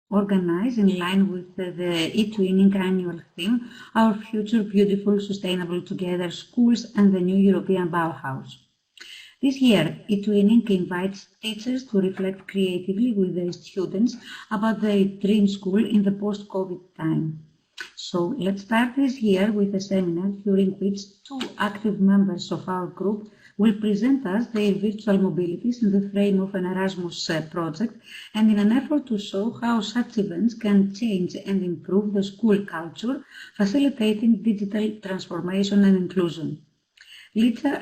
organized in line with the e-twinning annual theme, Our Future Beautiful, Sustainable Together Schools and the New European Bauhaus. This year, e-twinning invites teachers to reflect creatively with their students about their dream school in the post-COVID time. So let's start this year with a seminar during which two active members of our group will present us their virtual mobilities in the frame of an Erasmus project and in an effort to show how such events can change and improve the school culture, facilitating digital transformation and inclusion. Licia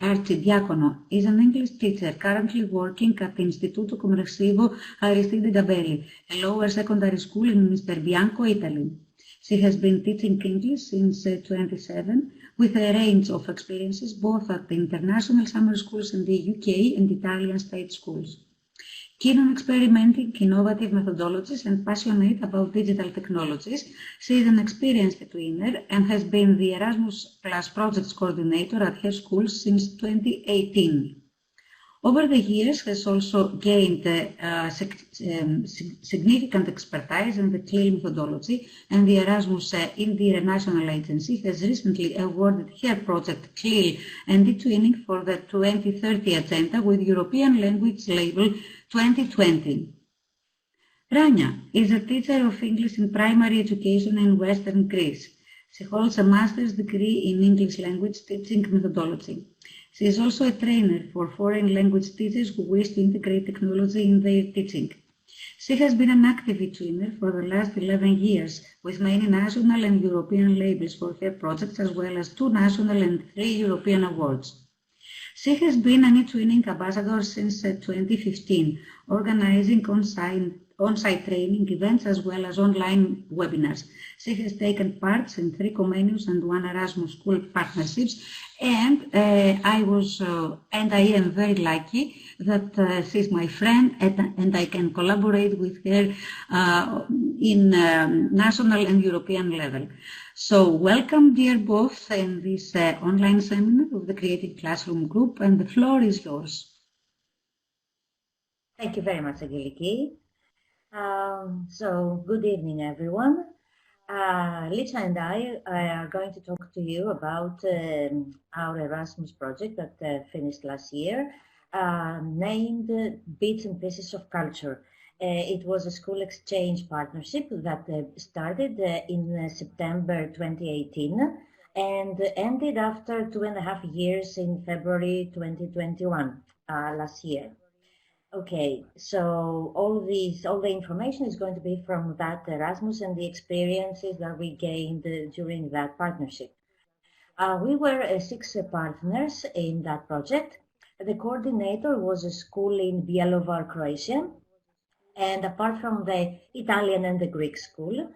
Arcidiacono is an English teacher currently working at the Istituto Commercivo Arcidiacono, a lower secondary school in Mr. Bianco, Italy. She has been teaching English since 2007 with a range of experiences both at the international summer schools in the UK and Italian state schools. Keen on experimenting innovative methodologies and passionate about digital technologies, she is an experienced twinner and has been the Erasmus Plus projects coordinator at her school since 2018. Over the years, has also gained significant expertise in the CLIL methodology, and the Erasmus International Agency has recently awarded her project CLIL and e-twinning for the 2030 agenda with European language label 2020. Rania is a teacher of English in primary education in Western Greece. She holds a master's degree in English language teaching methodology. She is also a trainer for foreign language teachers who wish to integrate technology in their teaching. She has been an active e-twinner for the last 11 years, with many national and European labels for her projects, as well as 2 national and 3 European awards. She has been an e-twinning ambassador since 2015, organizing on-site training events as well as online webinars. She has taken part in 3 Comenius and 1 Erasmus school partnerships, and I am very lucky that she's my friend and I can collaborate with her in national and European level. So welcome, dear both, in this online seminar of the Creative Classroom Group, and the floor is yours. Thank you very much, Angeliki. So good evening, everyone. Licia and I are going to talk to you about our Erasmus project that finished last year, named Bits and Pieces of Culture. It was a school exchange partnership that started in September 2018 and ended after 2.5 years in February 2021, last year. Okay, so all the information is going to be from that Erasmus and the experiences that we gained during that partnership. We were 6 partners in that project. The coordinator was a school in Bjelovar, Croatia, and apart from the Italian and the Greek school,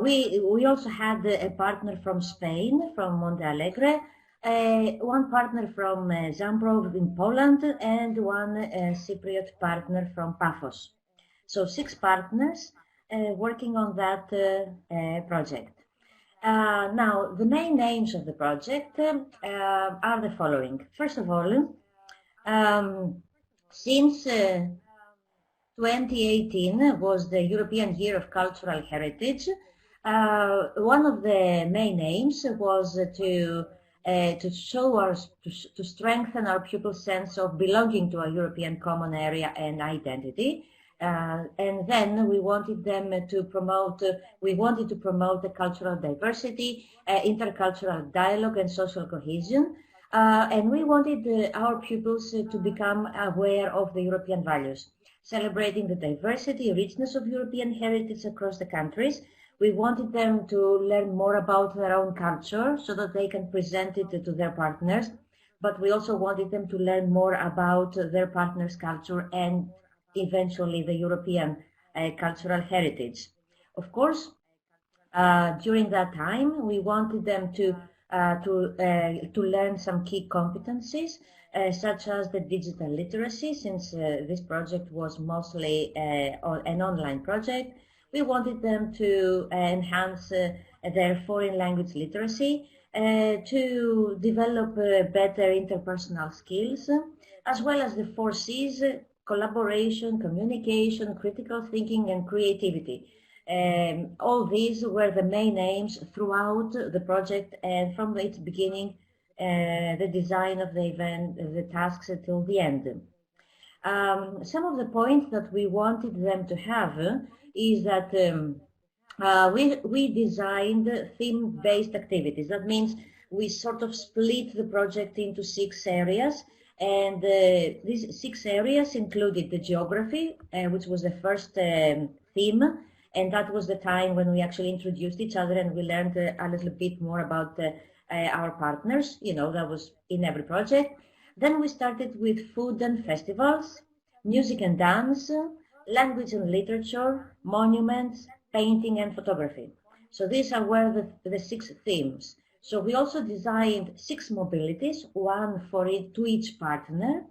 we also had a partner from Spain, from Monte Alegre, 1 partner from Zambrów in Poland, and 1 Cypriot partner from Paphos. So 6 partners working on that project. Now, the main aims of the project are the following. First of all, since 2018 was the European Year of Cultural Heritage, one of the main aims was to strengthen our pupils' sense of belonging to a European common area and identity. And then we wanted to promote the cultural diversity, intercultural dialogue and social cohesion. And we wanted our pupils to become aware of the European values, celebrating the diversity, richness of European heritage across the countries. We wanted them to learn more about their own culture so that they can present it to their partners, but we also wanted them to learn more about their partner's culture and eventually the European cultural heritage. Of course, during that time, we wanted them to learn some key competencies, such as the digital literacy, since this project was mostly an online project. We wanted them to enhance their foreign language literacy, to develop better interpersonal skills, as well as the 4 C's, collaboration, communication, critical thinking, and creativity. All these were the main aims throughout the project, and from its beginning, the design of the event, the tasks until the end. Some of the points that we wanted them to have is that we designed theme-based activities. That means we sort of split the project into 6 areas, and these 6 areas included the geography, which was the first theme, and that was the time when we actually introduced each other and we learned a little bit more about our partners. You know, that was in every project. Then we started with food and festivals, music and dance, language and literature, monuments, painting and photography. So these were the 6 themes. So we also designed 6 mobilities, one for to each partner.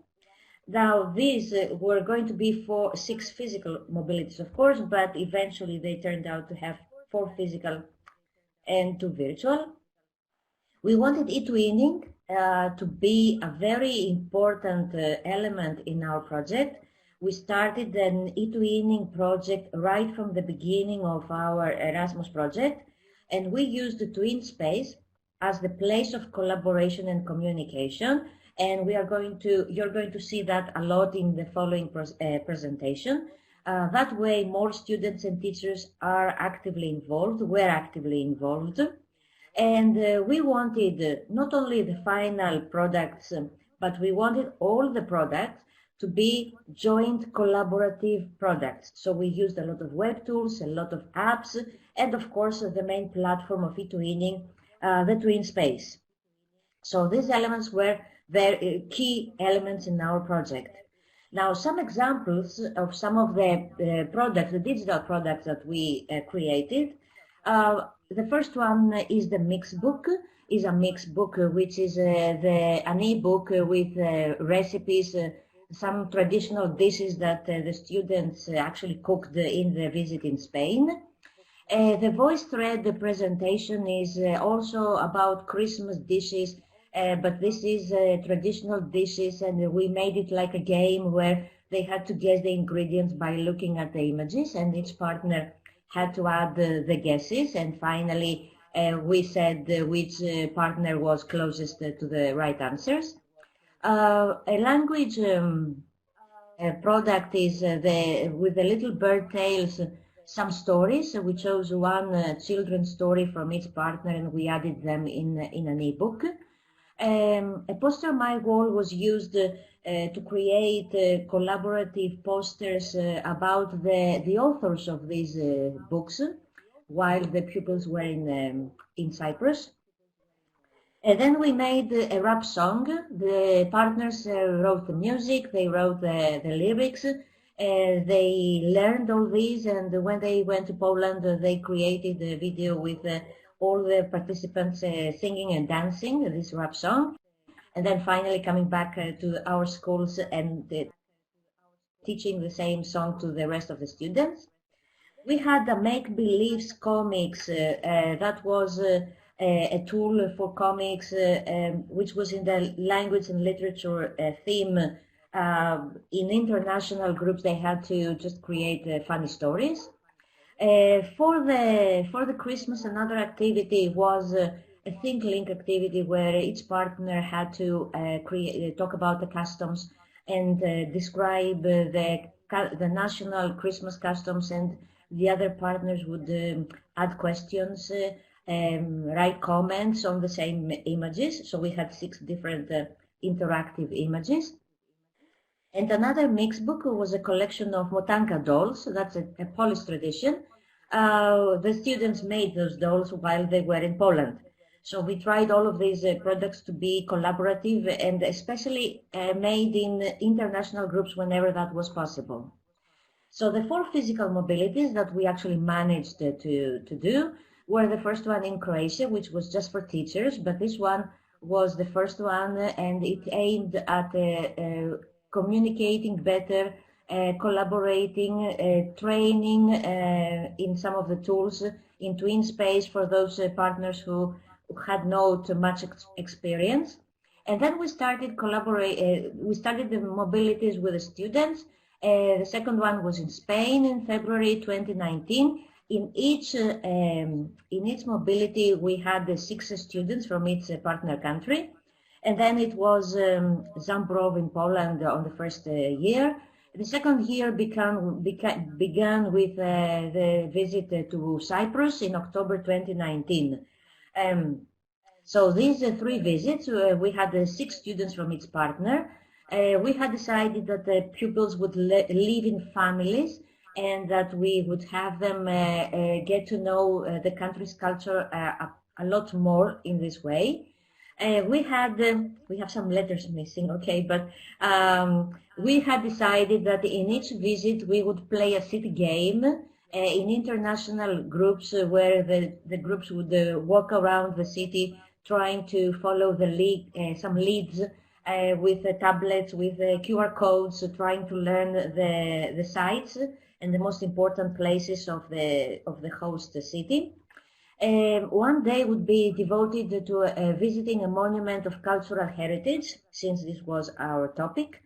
Now these were going to be 6 physical mobilities, of course, but eventually they turned out to have 4 physical and 2 virtual. We wanted e-twinning to be a very important element in our project. We started an e-twinning project right from the beginning of our Erasmus project, and we used the twin space as the place of collaboration and communication, and you're going to see that a lot in the following presentation. That way, more students and teachers were actively involved. And we wanted not only the final products, but we wanted all the products to be joint collaborative products. So we used a lot of web tools, a lot of apps, and of course the main platform of e-twinning, the twin space. So these elements were very key elements in our project. Now, some examples of some of the products, the digital products that we created. The first one is the mixbook. Is a mixbook which is an e-book with recipes, some traditional dishes that the students actually cooked in the visit in Spain. The voice thread presentation is also about Christmas dishes, but this is traditional dishes, and we made it like a game where they had to guess the ingredients by looking at the images, and each partner had to add the guesses, and finally we said which partner was closest to the right answers. A language product is with the little bird tales, some stories. We chose one children's story from each partner and we added them in an e-book. A poster on my wall was used to create collaborative posters about the authors of these books while the pupils were in Cyprus. And then we made a rap song. The partners wrote the music, they wrote the lyrics, they learned all these, and when they went to Poland, they created a video with all the participants singing and dancing this rap song. And then finally coming back to our schools and teaching the same song to the rest of the students. We had a make-believes comics that was a tool for comics which was in the language and literature theme. In international groups they had to just create funny stories. For the Christmas, another activity was a Think Link activity where each partner had to talk about the customs and describe the national Christmas customs, and the other partners would add questions, write comments on the same images. So we had 6 different interactive images. And another mixbook was a collection of Motanka dolls. That's a Polish tradition. The students made those dolls while they were in Poland. So we tried all of these products to be collaborative and especially made in international groups whenever that was possible. So the 4 physical mobilities that we actually managed to do were the first one in Croatia, which was just for teachers, but this one was the first one and it aimed at communicating better, collaborating, training in some of the tools in twin space for those partners who had not much experience. And then we started the mobilities with the students. The second one was in Spain in February 2019. In each mobility, we had 6 students from each partner country. And then it was Zambrów in Poland on the first year. The second year began with the visit to Cyprus in October 2019. So these 3 visits, we had 6 students from each partner. We had decided that the pupils would live in families and that we would have them get to know the country's culture a lot more in this way. We have some letters missing, okay, but we had decided that in each visit we would play a city game in international groups where the groups would walk around the city trying to follow some leads with tablets, with QR codes, trying to learn the sites and the most important places of the host city. One day would be devoted to visiting a monument of cultural heritage, since this was our topic.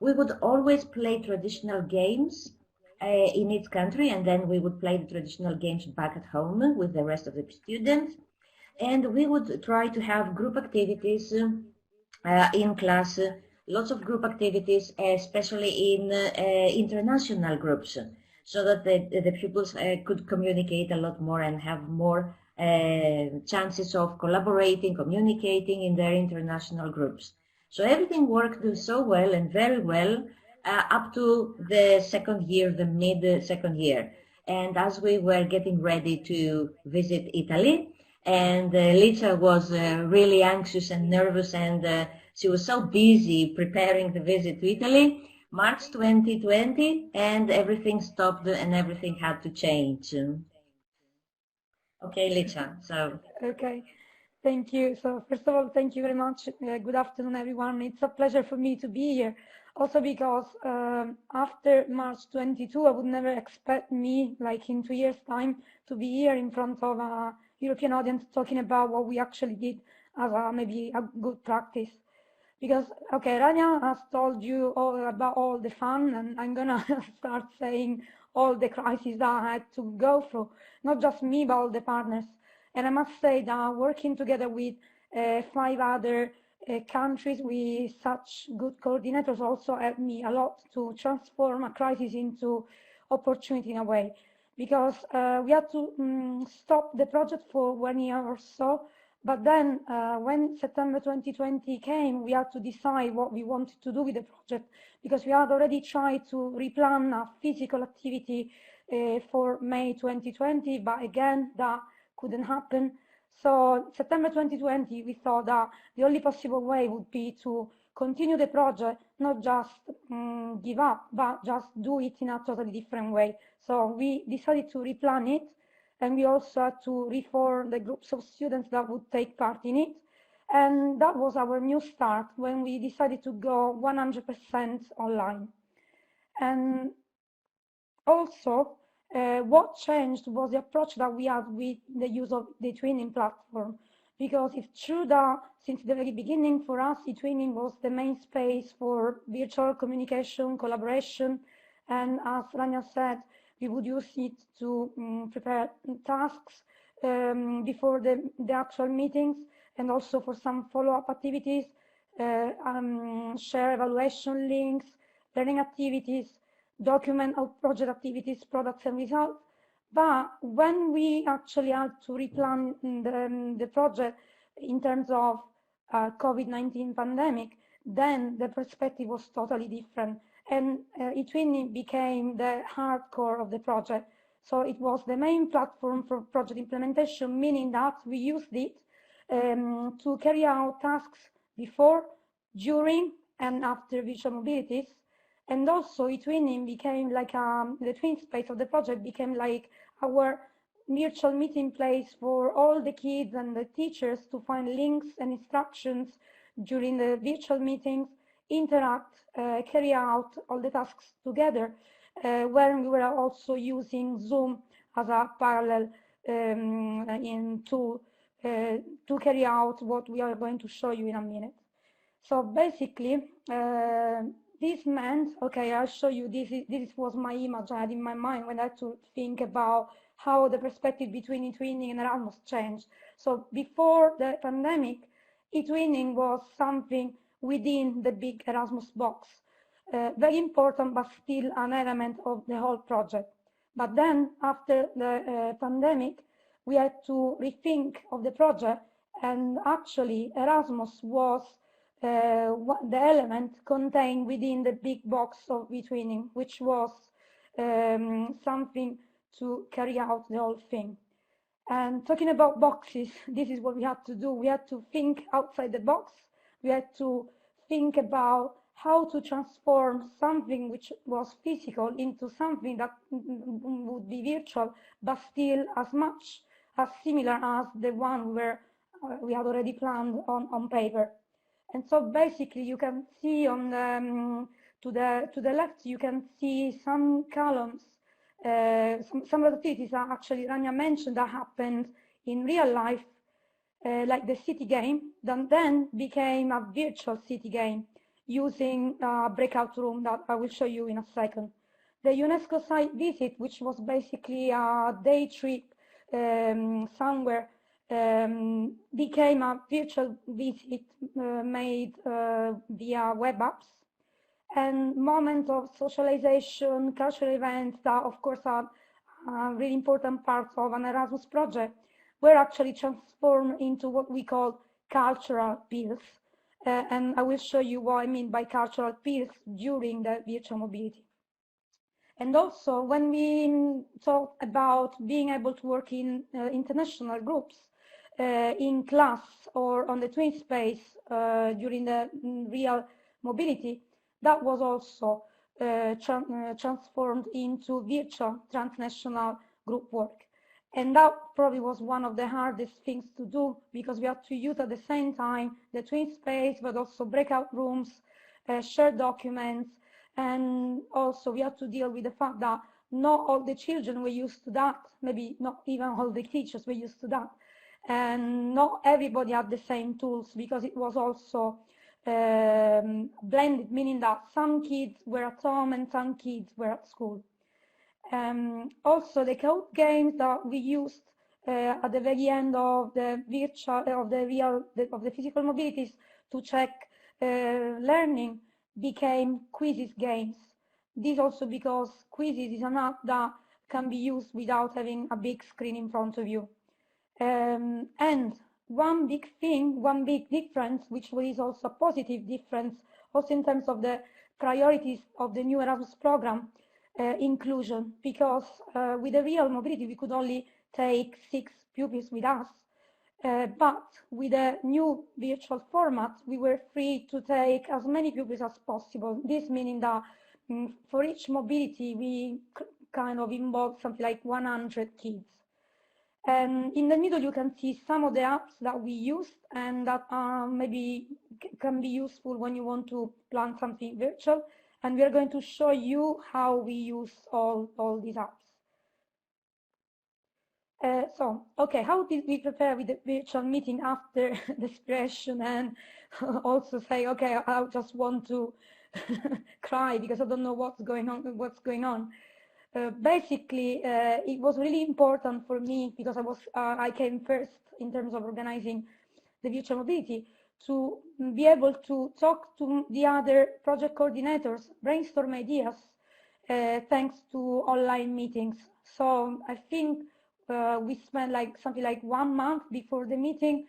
We would always play traditional games in each country, and then we would play the traditional games back at home with the rest of the students. And we would try to have group activities in class, lots of group activities, especially in international groups, so that the pupils could communicate a lot more and have more chances of collaborating, communicating in their international groups. So everything worked so well and very well up to the second year, the mid-second year. And as we were getting ready to visit Italy, and Licia was really anxious and nervous, and she was so busy preparing the visit to Italy, March 2020, and everything stopped and everything had to change. Okay, Licia, so. Okay, thank you. So first of all, thank you very much. Good afternoon, everyone. It's a pleasure for me to be here. Also because after March 22, I would never expect me, like in 2 years' time, to be here in front of a European audience talking about what we actually did as maybe a good practice. Because, okay, Rania has told you all about all the fun, and I'm gonna start saying all the crises that I had to go through, not just me, but all the partners. And I must say that working together with 5 other countries with such good coordinators also helped me a lot to transform a crisis into opportunity in a way. Because we had to stop the project for 1 year or so, but then when September 2020 came, we had to decide what we wanted to do with the project, because we had already tried to replan a physical activity for May 2020, but again, that couldn't happen. So September 2020, we thought that the only possible way would be to continue the project, not just give up, but just do it in a totally different way. So we decided to replan it, and we also had to reform the groups of students that would take part in it. And that was our new start when we decided to go 100% online. And also, what changed was the approach that we had with the use of the twinning platform. Because it's true that since the very beginning, for us, e-twinning was the main space for virtual communication, collaboration, and as Rania said, we would use it to prepare tasks before the actual meetings, and also for some follow-up activities, share evaluation links, learning activities, document our project activities, products, and results. But when we actually had to replan the project in terms of COVID-19 pandemic, then the perspective was totally different. And e-twinning became the hardcore of the project. So it was the main platform for project implementation, meaning that we used it to carry out tasks before, during, and after virtual mobilities. And also e-twinning became like the twin space of the project became like our virtual meeting place for all the kids and the teachers to find links and instructions during the virtual meetings, interact, carry out all the tasks together, when we were also using Zoom as a parallel tool to carry out what we are going to show you in a minute. So basically, this meant, okay, I'll show you, this was my image I had in my mind when I had to think about how the perspective between e-twinning and Erasmus changed. So before the pandemic, e-twinning was something within the big Erasmus box. Very important, but still an element of the whole project. But then, after the pandemic, we had to rethink of the project, and actually Erasmus was the element contained within the big box of e-twinning, which was something to carry out the whole thing. And talking about boxes, this is what we had to do. We had to think outside the box. We had to think about how to transform something which was physical into something that would be virtual, but still as much as similar as the one where we had already planned on paper. And so basically you can see on the, to the left, you can see some columns, some of the activities that actually Rania mentioned that happened in real life, like the city game, that then became a virtual city game using a breakout room that I will show you in a second. The UNESCO site visit, which was basically a day trip somewhere, became a virtual visit made via web apps, and moments of socialization, cultural events that of course are really important parts of an Erasmus project were actually transformed into what we call cultural peers. And I will show you what I mean by cultural peers during the virtual mobility. And also, when we talk about being able to work in international groups, in class or on the twin space during the real mobility, that was also transformed into virtual transnational group work. And that probably was one of the hardest things to do, because we had to use at the same time the twin space, but also breakout rooms, shared documents, and also we had to deal with the fact that not all the children were used to that, maybe not even all the teachers were used to that, and not everybody had the same tools, because it was also blended, meaning that some kids were at home and some kids were at school. Also, the code games that we used at the very end of the virtual, of the physical mobilities to check learning became quizzes games. This also because quizzes is an app that can be used without having a big screen in front of you. And one big thing, one big difference, which is also a positive difference, also in terms of the priorities of the new Erasmus program, inclusion, because with the real mobility we could only take 6 pupils with us, but with a new virtual format we were free to take as many pupils as possible. This meaning that for each mobility we kind of involved something like 100 kids. And in the middle you can see some of the apps that we used and that maybe can be useful when you want to plan something virtual. And we are going to show you how we use all these apps. So, okay, how did we prepare with the virtual meeting after the expression, and also say, okay, I just want to cry because I don't know what's going on. Basically, it was really important for me, because I came first in terms of organizing the virtual mobility, to be able to talk to the other project coordinators, brainstorm ideas, thanks to online meetings. So I think we spent something like 1 month before the meeting,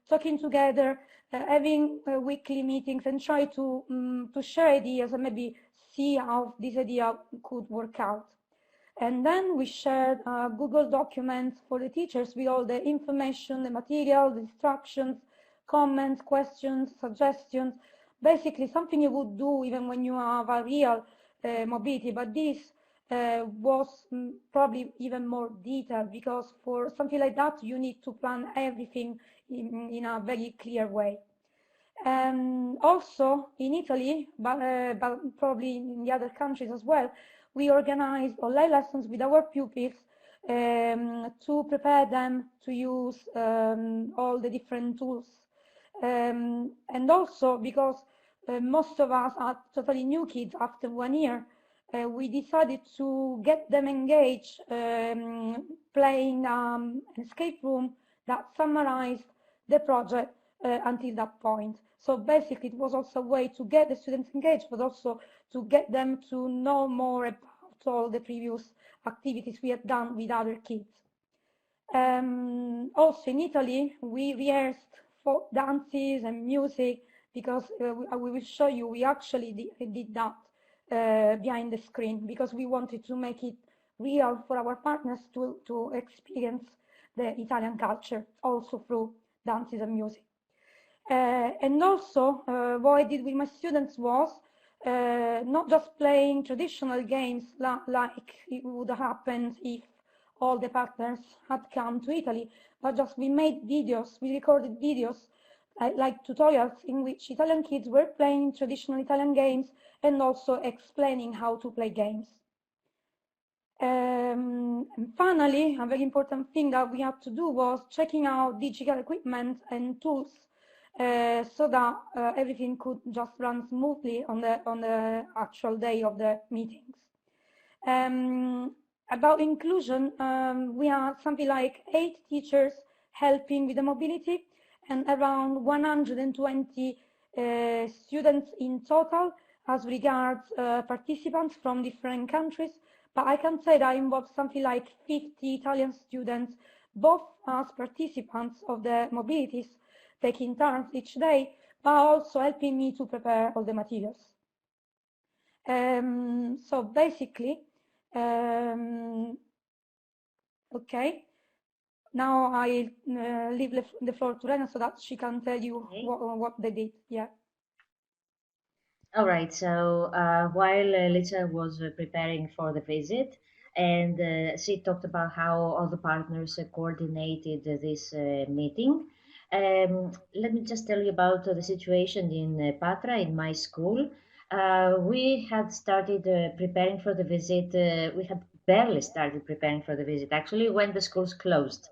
talking together, having weekly meetings, and try to share ideas and maybe see how this idea could work out. And then we shared Google documents for the teachers with all the information, the material, the instructions, comments, questions, suggestions, basically something you would do even when you have a real mobility, but this was probably even more detailed, because for something like that you need to plan everything in a very clear way. Also in Italy, but probably in the other countries as well, we organized online lessons with our pupils to prepare them to use all the different tools. And also because most of us are totally new kids after 1 year. We decided to get them engaged playing an escape room that summarized the project until that point. So basically, it was also a way to get the students engaged, but also to get them to know more about all the previous activities we had done with other kids. Also in Italy, we rehearsed folk dances and music because we will show you, we actually did that behind the screen because we wanted to make it real for our partners to experience the Italian culture also through dances and music. And also, what I did with my students was not just playing traditional games like it would happen if all the partners had come to Italy, but just we made videos, we recorded videos like tutorials in which Italian kids were playing traditional Italian games and also explaining how to play games. And finally, a very important thing that we had to do was checking out digital equipment and tools so that everything could just run smoothly on the actual day of the meetings. About inclusion, we have something like 8 teachers helping with the mobility and around 120 students in total as regards participants from different countries. But I can say that I involved something like 50 Italian students, both as participants of the mobilities, taking turns each day, but also helping me to prepare all the materials. So basically, okay, now I leave the floor to Rania so that she can tell you what they did. Yeah. All right, so while Lisa was preparing for the visit, and she talked about how all the partners coordinated this meeting. Let me just tell you about the situation in Patra, in my school. We had started preparing for the visit. We had barely started preparing for the visit, actually, when the schools closed.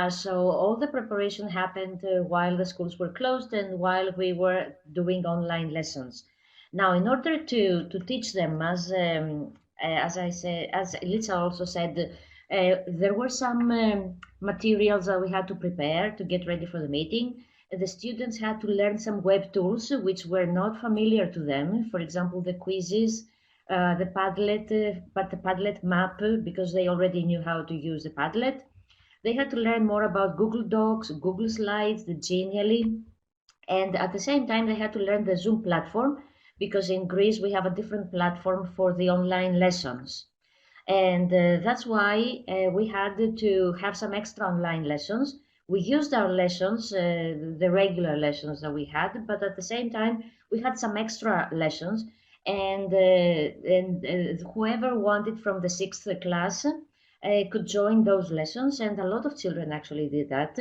So all the preparation happened while the schools were closed and while we were doing online lessons. Now, in order to teach them, as I said, as Lisa also said, there were some materials that we had to prepare to get ready for the meeting. The students had to learn some web tools which were not familiar to them. For example, the quizzes, the Padlet, but the Padlet map because they already knew how to use the Padlet. They had to learn more about Google Docs, Google Slides, the Genially, and at the same time they had to learn the Zoom platform because in Greece we have a different platform for the online lessons. And that's why we had to have some extra online lessons. We used our lessons, the regular lessons that we had, but at the same time we had some extra lessons. And whoever wanted from the 6th class could join those lessons, and a lot of children actually did that.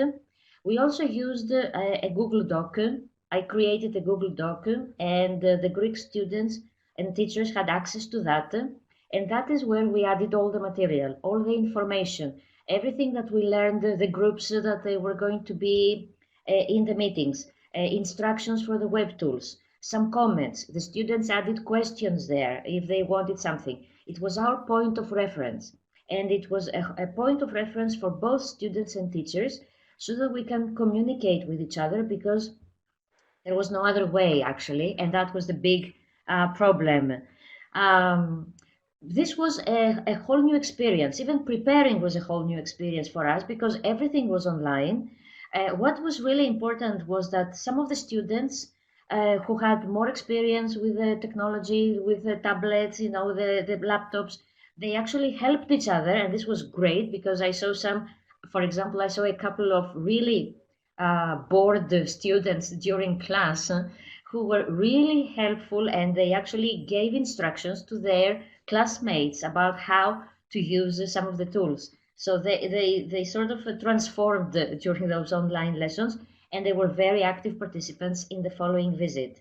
We also used a Google Doc. I created a Google Doc, and the Greek students and teachers had access to that. And that is where we added all the material, all the information, everything that we learned, the groups that they were going to be in the meetings, instructions for the web tools, some comments. The students added questions there if they wanted something. It was our point of reference. And it was a point of reference for both students and teachers so that we can communicate with each other because there was no other way, actually. And that was the big problem. This was a whole new experience. Even preparing was a whole new experience for us because everything was online. What was really important was that some of the students who had more experience with the technology, with the tablets, the laptops, they actually helped each other. And this was great because I saw for example, I saw a couple of really bored students during class who were really helpful, and they actually gave instructions to their classmates about how to use some of the tools. So they sort of transformed during those online lessons, and they were very active participants in the following visit.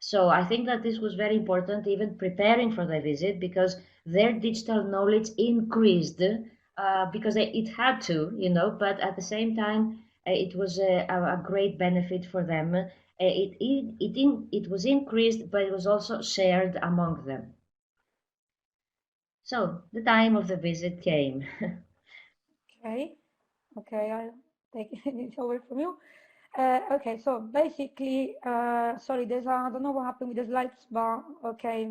So I think that this was very important, even preparing for the visit, because their digital knowledge increased because it had to, but at the same time, it was a great benefit for them. it was increased, but it was also shared among them. So the time of the visit came. Okay, I'll take it over from you. Okay, so basically, sorry, I don't know what happened with the slides, but okay,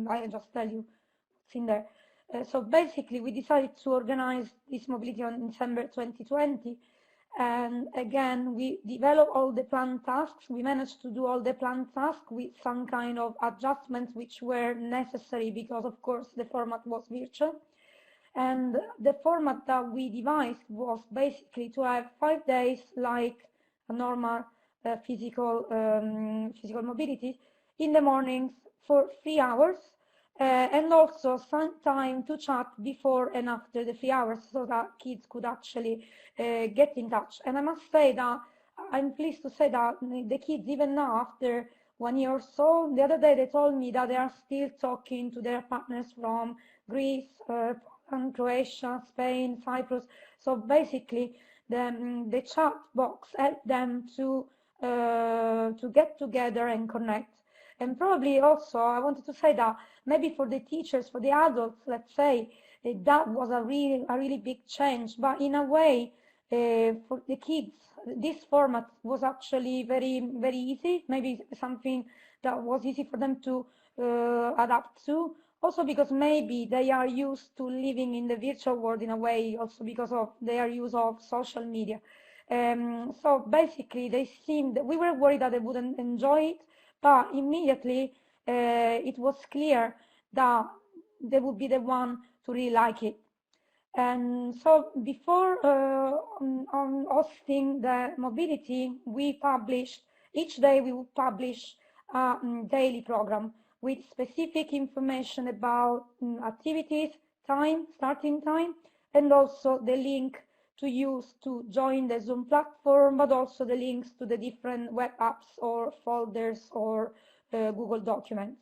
I'll just tell you what's in there. So basically, we decided to organize this mobility on December 2020. And again, we developed all the planned tasks. We managed to do all the planned tasks with some kind of adjustments which were necessary because, of course, the format was virtual. And the format that we devised was basically to have 5 days like a normal physical mobility in the mornings for 3 hours, and also some time to chat before and after the 3 hours so that kids could actually get in touch. And I must say that I'm pleased to say that the kids, even now after 1 year or so, the other day they told me that they are still talking to their partners from Greece, and Croatia, Spain, Cyprus. So basically, the chat box helped them to get together and connect. And probably also, I wanted to say that maybe for the teachers, for the adults, let's say, that was a really big change. But in a way, for the kids, this format was actually very easy. Maybe something that was easy for them to adapt to. Also because maybe they are used to living in the virtual world in a way, also because of their use of social media. So basically, we were worried that they wouldn't enjoy it, but immediately it was clear that they would be the one to really like it. And so before on hosting the mobility, each day we would publish a daily program with specific information about activities, starting time, and also the link to use to join the Zoom platform, but also the links to the different web apps or folders or Google documents.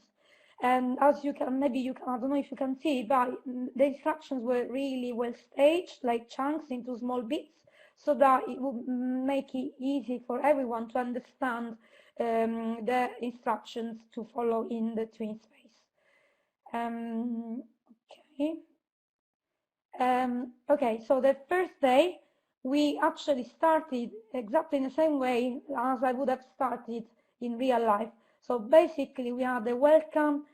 And as I don't know if you can see, but the instructions were really well staged, like chunks into small bits, so that it would make it easy for everyone to understand the instructions to follow in the twin space. Okay, so the first day, we actually started exactly in the same way as I would have started in real life. So basically, we had the welcome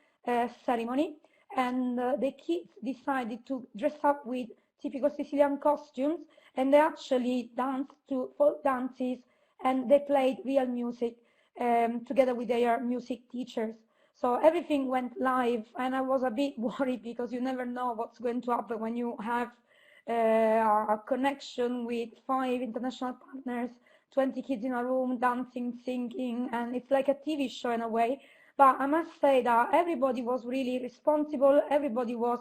ceremony, and the kids decided to dress up with typical Sicilian costumes, and they actually danced to folk dances, and they played real music together with their music teachers. So everything went live, and I was a bit worried because you never know what's going to happen when you have a connection with 5 international partners, 20 kids in a room, dancing, singing, and it's like a TV show in a way. But I must say that everybody was really responsible. Everybody was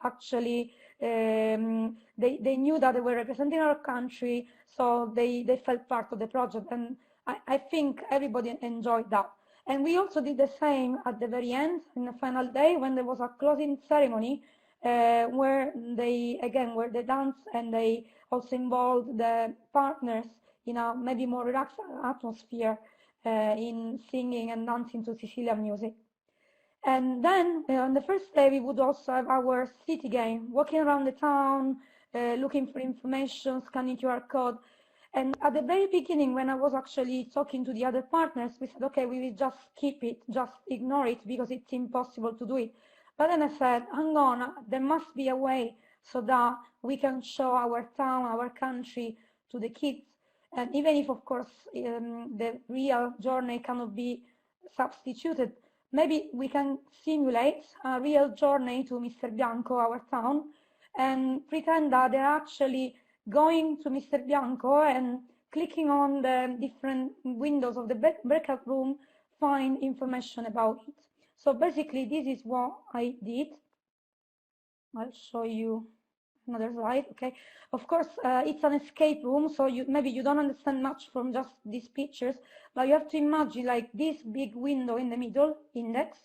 actually, they knew that they were representing our country, so they felt part of the project. And I think everybody enjoyed that. And we also did the same at the very end, in the final day, when there was a closing ceremony, where they danced, and they also involved the partners in a maybe more relaxed atmosphere in singing and dancing to Sicilian music. And then on the first day, we would also have our city game, walking around the town, looking for information, scanning QR code. And at the very beginning, when I was actually talking to the other partners, we said, okay, we will just skip it, just ignore it, because it's impossible to do it. But then I said, hang on, there must be a way so that we can show our town, our country to the kids. And even if, of course, the real journey cannot be substituted, maybe we can simulate a real journey to Mr. Bianco, our town, and pretend that they're actually going to Mr. Bianco and clicking on the different windows of the breakout room, find information about it. So basically, this is what I did. I'll show you another slide. Okay, of course, it's an escape room, so maybe you don't understand much from just these pictures, but you have to imagine like this big window in the middle, index,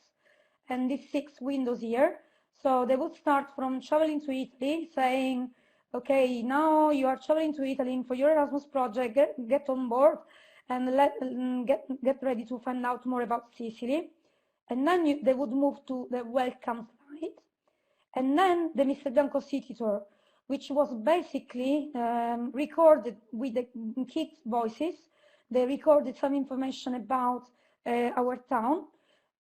and these 6 windows here. So they would start from traveling to Italy, saying, okay, now you are traveling to Italy for your Erasmus project, get on board. and get ready to find out more about Sicily. And then they would move to the welcome slide. And then the Mr. Bianco City Tour, which was basically recorded with the kids' voices. They recorded some information about our town.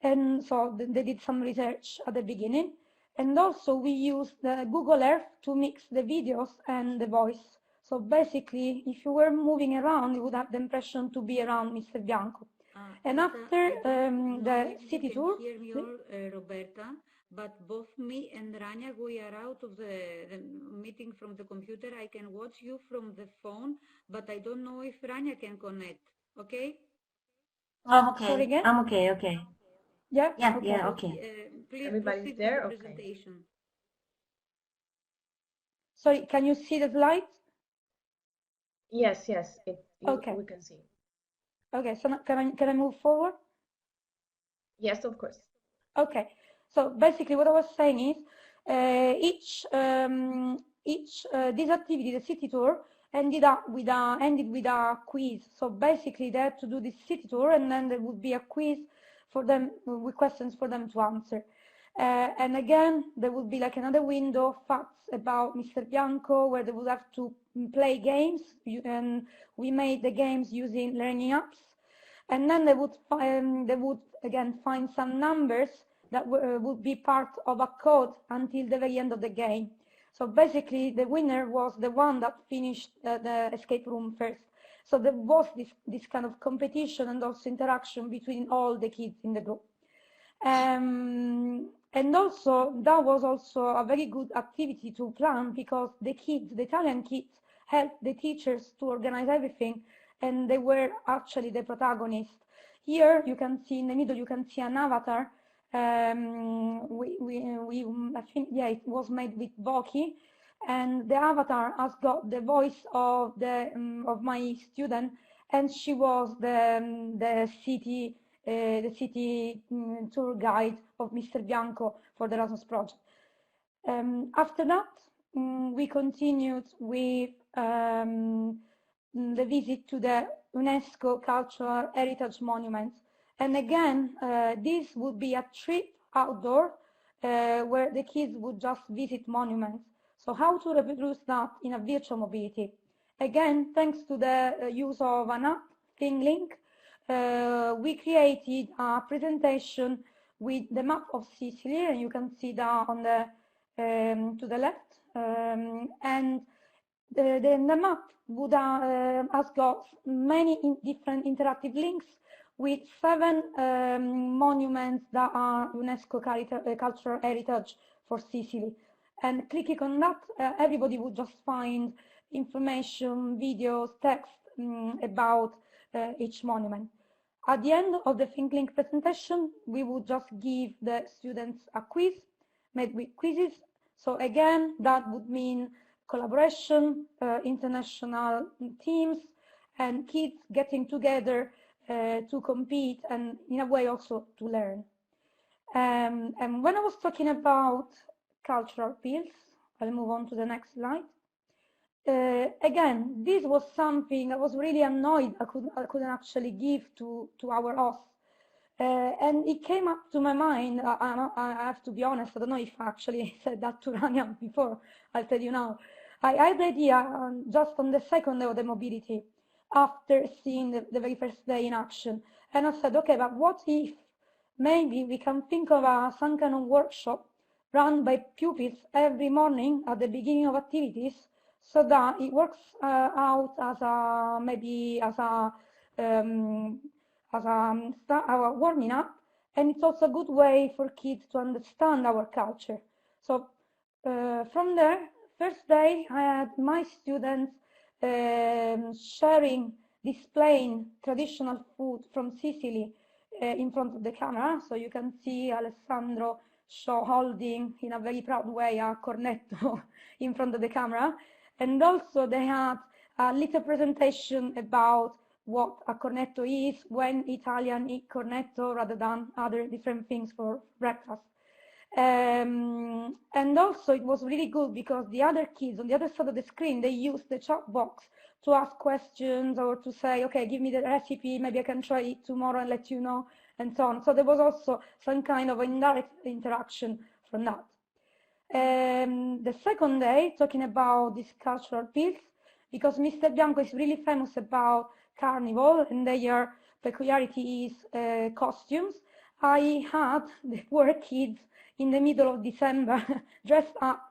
And so they did some research at the beginning. And also we used the Google Earth to mix the videos and the voice. So basically, if you were moving around, you would have the impression to be around Mr. Bianco. And after the city tour, hear me all, Roberta, but both me and Rania, we are out of the meeting from the computer. I can watch you from the phone, but I don't know if Rania can connect. Okay? I'm okay. Sorry again? I'm okay. Okay. Yeah. Yeah. Okay. Yeah. Okay. Please Everybody's proceed there? with the Okay. presentation. Sorry, can you see the slides? Yes. Okay. We can see. Okay. So can I move forward? Yes, of course. Okay, so basically what I was saying is this activity, the city tour, ended with a quiz. So basically they had to do this city tour, and then there would be a quiz for them with questions for them to answer. And again, there would be like another window, facts about Mr. Bianco, where they would have to play games, and we made the games using learning apps. And then they would again find some numbers that would be part of a code until the very end of the game. So basically, the winner was the one that finished the escape room first. So there was this kind of competition and also interaction between all the kids in the group. And also, that was also a very good activity to plan, because the Italian kids, helped the teachers to organize everything, and they were actually the protagonists. Here you can see in the middle, you can see an avatar. I think, yeah, it was made with Boki, and the avatar has got the voice of my student, and she was the city tour guide of Mr. Bianco for the Erasmus project. After that, we continued with the visit to the UNESCO Cultural Heritage Monuments. And again, this would be a trip outdoor where the kids would just visit monuments. So how to reproduce that in a virtual mobility? Again, thanks to the use of an app, ThingLink, we created a presentation with the map of Sicily, and you can see that on the to the left. And the map would has got many different interactive links with 7 monuments that are UNESCO cultural heritage for Sicily. And clicking on that, everybody would just find information, videos, text about each monument. At the end of the ThinkLink presentation, we would just give the students a quiz made with quizzes. So again, that would mean collaboration, international teams, and kids getting together to compete, and in a way also to learn. And when I was talking about cultural appeals, I'll move on to the next slide. Again, this was something I was really annoyed I couldn't actually give to our hosts. And it came up to my mind, I have to be honest, I don't know if I actually said that to Rania before, I'll tell you now. I had the idea just on the second day of the mobility, after seeing the very first day in action. And I said, okay, but what if maybe we can think of some kind of workshop run by pupils every morning at the beginning of activities, so that it works out as a our warming up, and it's also a good way for kids to understand our culture. So from there, first day, I had my students displaying traditional food from Sicily in front of the camera. So you can see Alessandro holding in a very proud way a cornetto in front of the camera. And also they had a little presentation about what a cornetto is, when Italian eat cornetto rather than other different things for breakfast. And also it was really good because the other kids on the other side of the screen, they used the chat box to ask questions or to say, okay, give me the recipe, maybe I can try it tomorrow and let you know, and so on. So there was also some kind of indirect interaction from that. The second day, talking about these cultural pills, because Mr. Bianco is really famous about carnival and their peculiarity is costumes. I had the poor kids in the middle of December dressed up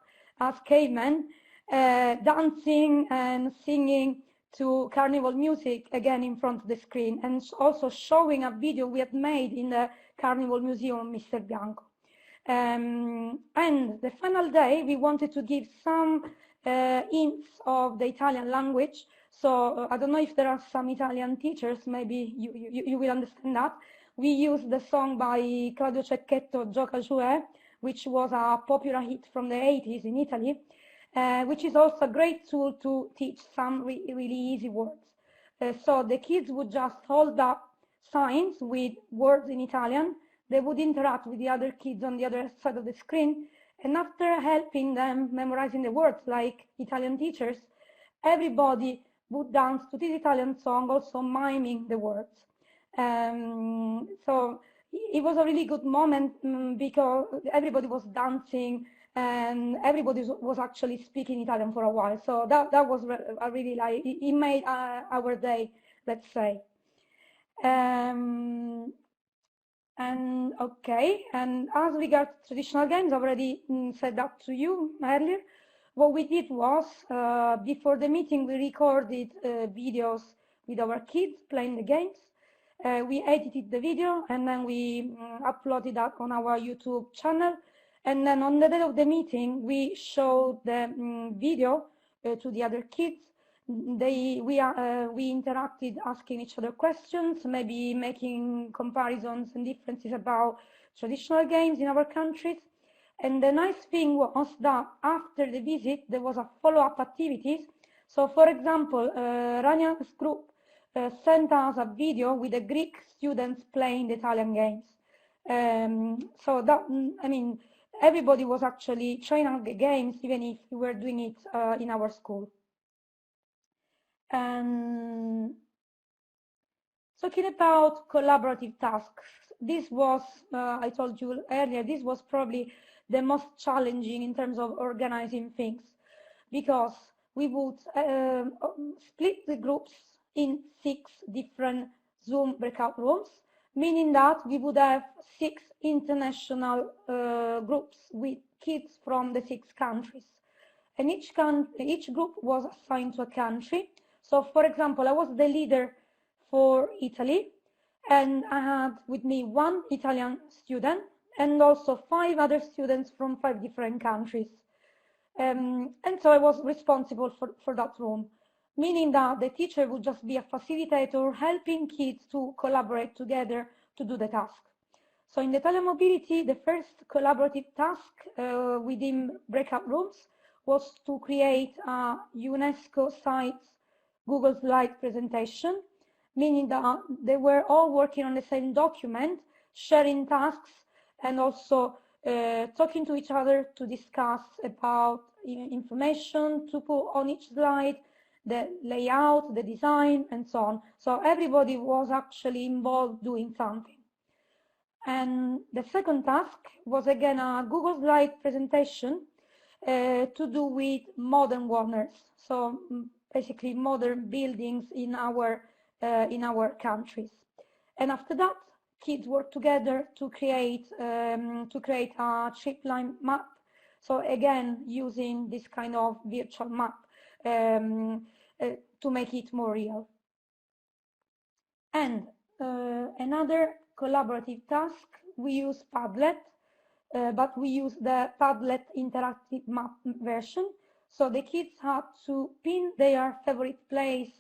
as cavemen, dancing and singing to carnival music again in front of the screen, and also showing a video we had made in the Carnival Museum, Mr. Bianco. And the final day, we wanted to give some hints of the Italian language. So I don't know if there are some Italian teachers, maybe you will understand that. We used the song by Claudio Cecchetto, Gioca Giuè, which was a popular hit from the 80s in Italy, which is also a great tool to teach some really easy words. So the kids would just hold up signs with words in Italian. They would interact with the other kids on the other side of the screen, and after helping them memorizing the words like Italian teachers, everybody would dance to this Italian song, also miming the words. So it was a really good moment because everybody was dancing and everybody was actually speaking Italian for a while. So that was a really, like, it made our day, let's say. And okay, and as regards traditional games, I already said that to you earlier. What we did was, before the meeting, we recorded videos with our kids playing the games. We edited the video and then we uploaded that on our YouTube channel. And then on the day of the meeting, we showed the video to the other kids. We interacted, asking each other questions, maybe making comparisons and differences about traditional games in our countries. And the nice thing was that after the visit, there was a follow-up activities. So, for example, Rania's group sent us a video with the Greek students playing the Italian games. So that, I mean, everybody was actually trying out the games, even if we were doing it in our school. And talking about collaborative tasks, this was, I told you earlier, this was probably the most challenging in terms of organizing things, because we would split the groups in 6 different Zoom breakout rooms, meaning that we would have 6 international groups with kids from the 6 countries. And each group was assigned to a country. So, for example, I was the leader for Italy, and I had with me 1 Italian student and also 5 other students from 5 different countries. And so I was responsible for that room, meaning that the teacher would just be a facilitator, helping kids to collaborate together to do the task. So in the Italian mobility, the first collaborative task within breakout rooms was to create a UNESCO site Google slide presentation, meaning that they were all working on the same document, sharing tasks, and also talking to each other to discuss about information to put on each slide, the layout, the design, and so on. So everybody was actually involved doing something. And the second task was again a Google slide presentation to do with modern wonders. So basically modern buildings in our countries. And after that, kids work together to create a trip line map. So again, using this kind of virtual map to make it more real. And another collaborative task, we use Padlet, but we use the Padlet interactive map version. So the kids had to pin their favorite place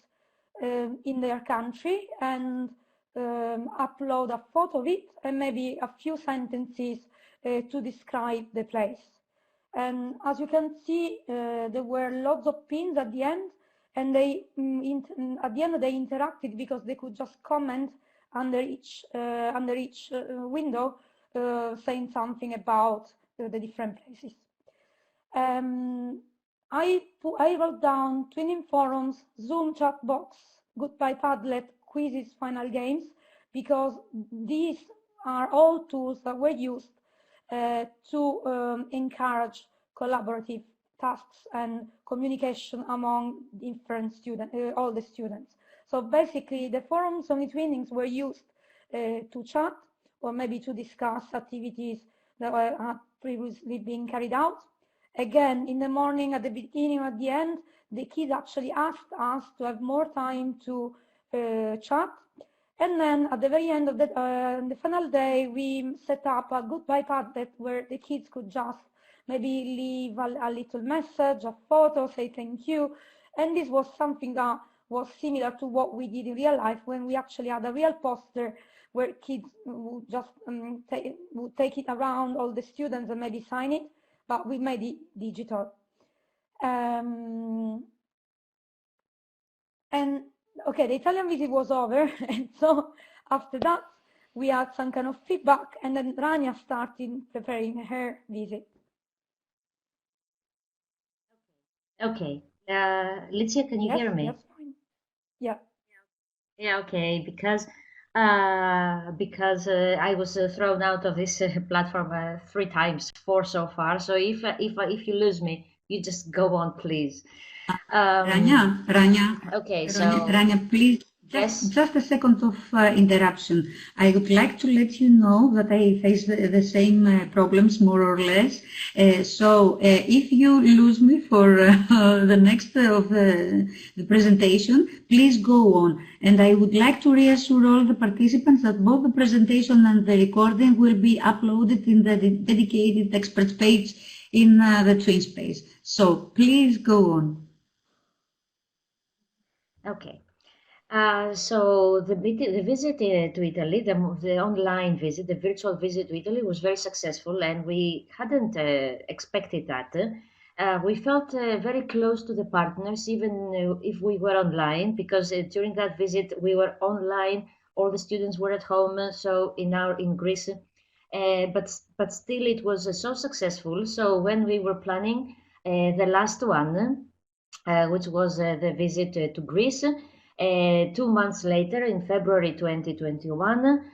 in their country and upload a photo of it and maybe a few sentences to describe the place. And as you can see, there were lots of pins at the end, and they at the end they interacted because they could just comment under each window, saying something about the different places. I wrote down twinning forums, Zoom chat box, Goodbye Padlet, quizzes, final games, because these are all tools that were used to encourage collaborative tasks and communication among different students, all the students. So basically, the forums on e-twinnings were used to chat or maybe to discuss activities that had previously been carried out. Again, in the morning, at the beginning, at the end, the kids actually asked us to have more time to chat. And then at the very end of the final day, we set up a Goodbye Padlet where the kids could just maybe leave a little message, a photo, say thank you. And this was something that was similar to what we did in real life when we actually had a real poster where kids would just take it around all the students and maybe sign it, but we made it digital. And okay, the Italian visit was over, and so after that we had some kind of feedback, and then Rania started preparing her visit. Okay, Licia, can you hear me? Yes, fine. Yeah. Yeah, okay, because I was thrown out of this platform 3 times, 4 so far. So if you lose me, you just go on, please. Rania, Okay, so Rania, please, yes. just a second of interruption. I would like to let you know that I face the same problems, more or less. So if you lose me for the next of the presentation, please go on. And I would like to reassure all the participants that both the presentation and the recording will be uploaded in the dedicated experts page in the TwinSpace. So please go on. Okay. So the visit to Italy, the online visit, the virtual visit to Italy was very successful, and we hadn't expected that. We felt very close to the partners, even if we were online, because during that visit we were online. All the students were at home, so in Greece, but still it was so successful. So when we were planning the last one, which was the visit to Greece. 2 months later, in February 2021,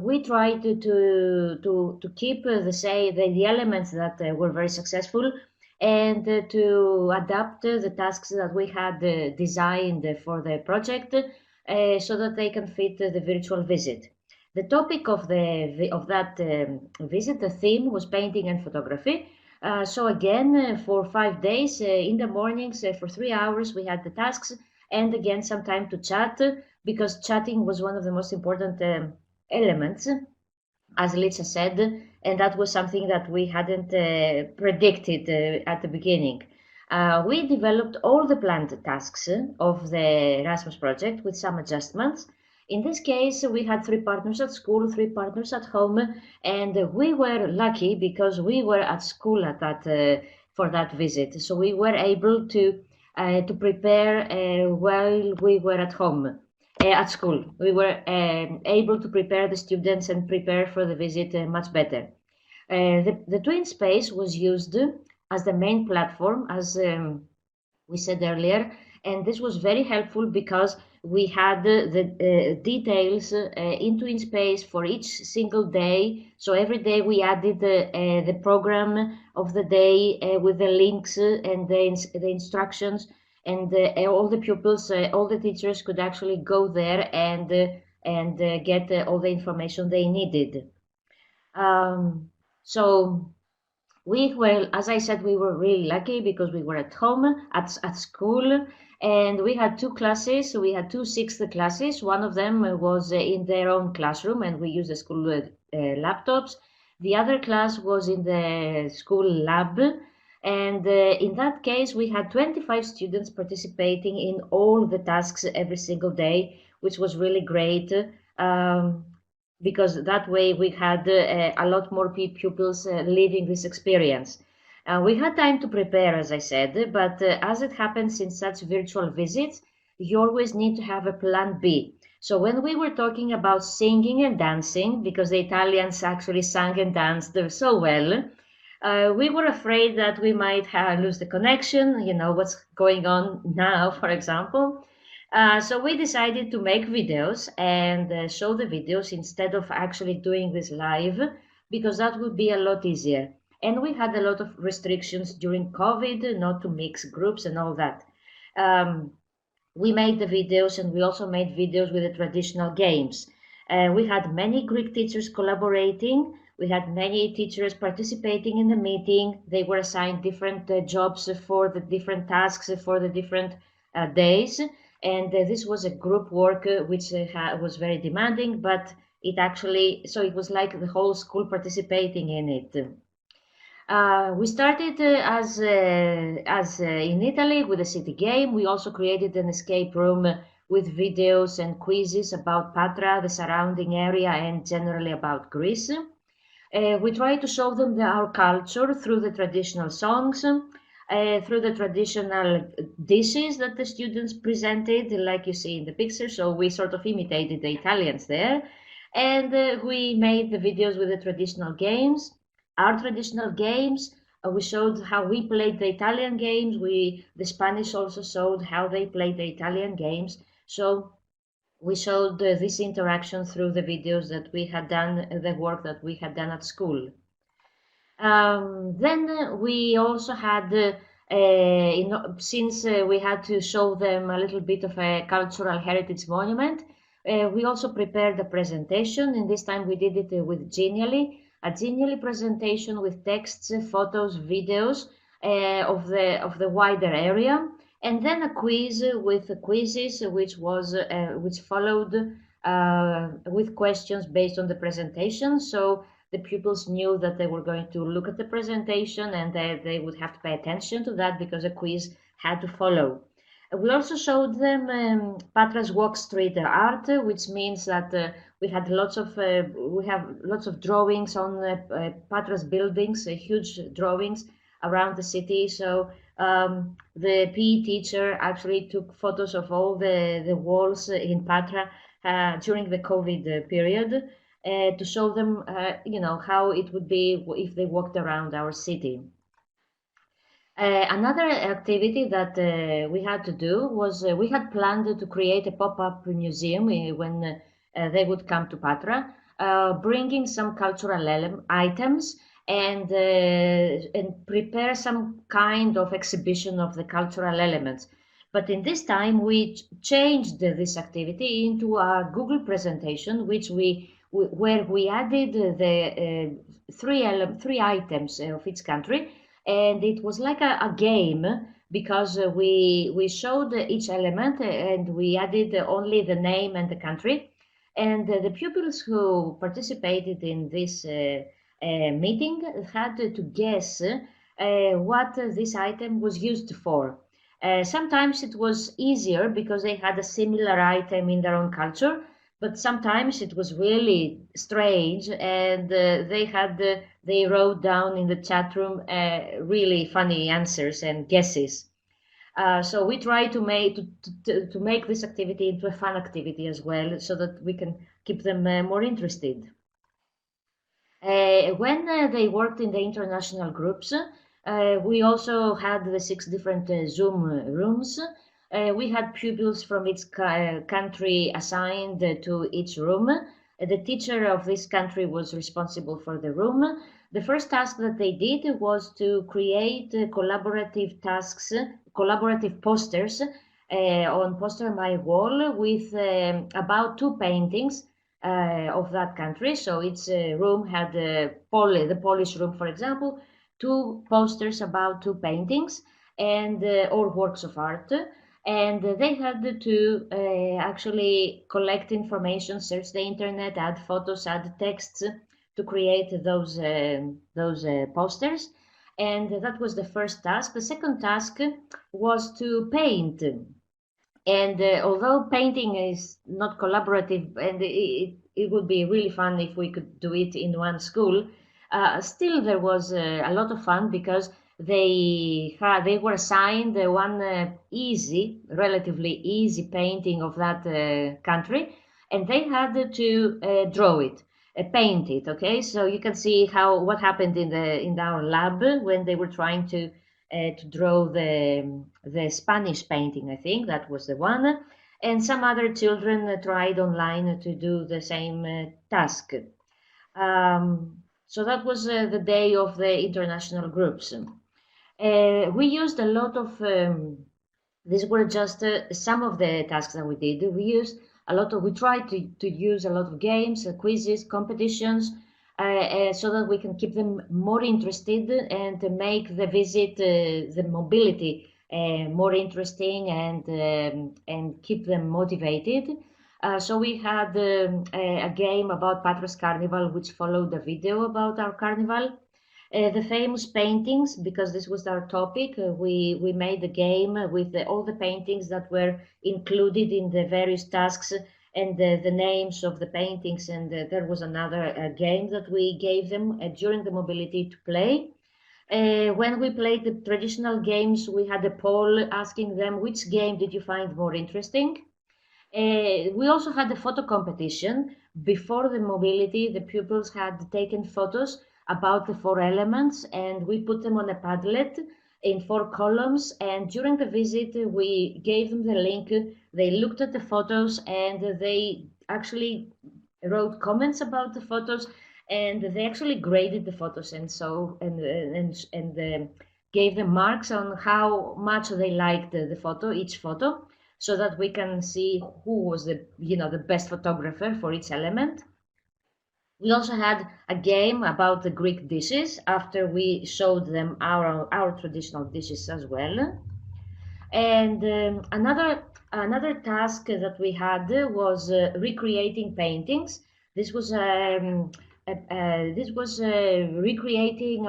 we tried to keep the elements that were very successful, and to adapt the tasks that we had designed for the project so that they can fit the virtual visit. The topic of that visit, the theme, was painting and photography. So again, for 5 days, in the mornings, for 3 hours, we had the tasks, and again, some time to chat, because chatting was one of the most important elements, as Licia said, and that was something that we hadn't predicted at the beginning. We developed all the planned tasks of the Erasmus project with some adjustments. In this case, we had 3 partners at school, 3 partners at home, and we were lucky because we were at school at that for that visit. So we were able to prepare while we were at home, at school. We were able to prepare the students and prepare for the visit much better. The TwinSpace was used as the main platform, as we said earlier, and this was very helpful because we had the details in TwinSpace for each single day. So every day we added the program of the day with the links and the instructions, and all the pupils, all the teachers could actually go there and get all the information they needed. So we were, as I said, we were really lucky because we were at home, at school, and we had 2 classes. So we had 2 sixth classes. One of them was in their own classroom, and we used the school laptops. The other class was in the school lab, and in that case, we had 25 students participating in all the tasks every single day, which was really great. Because that way we had a lot more pupils living this experience. We had time to prepare, as I said, but as it happens in such virtual visits, you always need to have a plan B. So when we were talking about singing and dancing, because the Italians actually sang and danced so well, We were afraid that we might lose the connection, what's going on now, for example. So we decided to make videos and show the videos instead of actually doing this live, because that would be a lot easier. And we had a lot of restrictions during COVID, not to mix groups and all that. We made the videos, and we also made videos with the traditional games. We had many Greek teachers collaborating. We had many teachers participating in the meeting. They were assigned different jobs for the different tasks for the different days. And this was a group work which was very demanding, but it was like the whole school participating in it. We started as in Italy with a city game. We also created an escape room with videos and quizzes about Patra, the surrounding area, and generally about Greece. We try to show them our culture through the traditional songs, through the traditional dishes that the students presented, like you see in the picture. So we sort of imitated the Italians there. And we made the videos with the traditional games. Our traditional games, we showed how we played the Italian games. The Spanish also showed how they played the Italian games. So we showed this interaction through the videos that we had done, the work that we had done at school. Then we also had, since we had to show them a little bit of a cultural heritage monument, we also prepared a presentation, and this time we did it with Genially, a Genially presentation with texts, photos, videos of the wider area, and then a quiz with quizzes which followed with questions based on the presentation. So the pupils knew that they were going to look at the presentation, and they would have to pay attention to that because a quiz had to follow. We also showed them Patra's Walk Street art, which means that we have lots of drawings on Patra's buildings, huge drawings around the city. So the PE teacher actually took photos of all the walls in Patra during the COVID period to show them, how it would be if they walked around our city. Another activity that we had to do was we had planned to create a pop-up museum when they would come to Patra, bringing some cultural items and prepare some kind of exhibition of the cultural elements. But in this time, we changed this activity into a Google presentation, where we added the three items of each country. And it was like a game, because we showed each element and we added only the name and the country. And the pupils who participated in this meeting had to guess what this item was used for. Sometimes it was easier because they had a similar item in their own culture, but sometimes it was really strange, and they wrote down in the chat room really funny answers and guesses. So we try to make this activity into a fun activity as well, so that we can keep them more interested. When they worked in the international groups, we also had the 6 different Zoom rooms. We had pupils from each country assigned to each room. The teacher of this country was responsible for the room. The first task that they did was to create collaborative posters on Poster My Wall with about 2 paintings of that country. So each room had the Polish room, for example, 2 posters about 2 paintings or works of art. And they had to actually collect information, search the internet, add photos, add texts to create those posters. And that was the first task. The second task was to paint. And although painting is not collaborative, and it would be really fun if we could do it in one school, still there was a lot of fun, because they were assigned one relatively easy painting of that country, and they had to draw it. painted. Okay, so you can see what happened in our lab when they were trying to draw the Spanish painting. I think that was the one, and some other children tried online to do the same task. So that was the day of the international groups. We used a lot of these were just some of the tasks that we did. We tried to use a lot of games, quizzes, competitions, so that we can keep them more interested and to make the visit, the mobility, more interesting and keep them motivated. So we had a game about Patras Carnival, which followed a video about our carnival. The famous paintings, because this was our topic, we made a game with all the paintings that were included in the various tasks and the names of the paintings. And there was another game that we gave them during the mobility to play. When we played the traditional games, we had a poll asking them which game did you find more interesting. We also had a photo competition. Before the mobility, the pupils had taken photos about the 4 elements, and we put them on a Padlet in 4 columns. And during the visit, we gave them the link. They looked at the photos, and they actually wrote comments about the photos, and they actually graded the photos and gave them marks on how much they liked the photo, each photo, so that we can see who was the best photographer for each element. We also had a game about the Greek dishes after we showed them our traditional dishes as well. And another task that we had was recreating paintings. This was recreating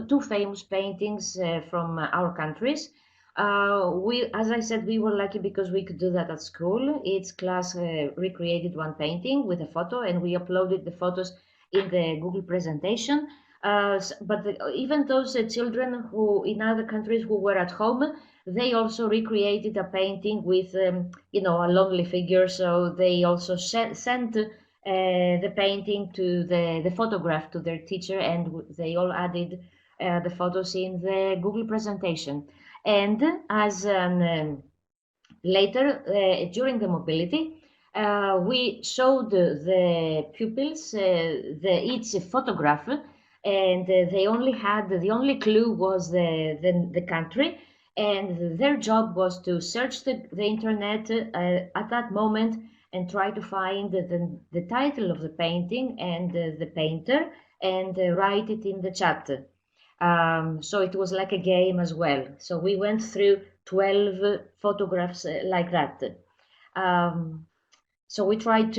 two famous paintings from our countries. As I said, we were lucky because we could do that at school. Each class recreated one painting with a photo, and we uploaded the photos in the Google presentation. Even those children who in other countries who were at home, they also recreated a painting with, a lonely figure. So they also sent the painting to the photograph to their teacher, and they all added the photos in the Google presentation. And as later, during the mobility, we showed the pupils each photograph, and the only clue was the country, and their job was to search the internet at that moment and try to find the title of the painting and the painter, and write it in the chat. So it was like a game as well. So we went through 12 photographs like that. So we tried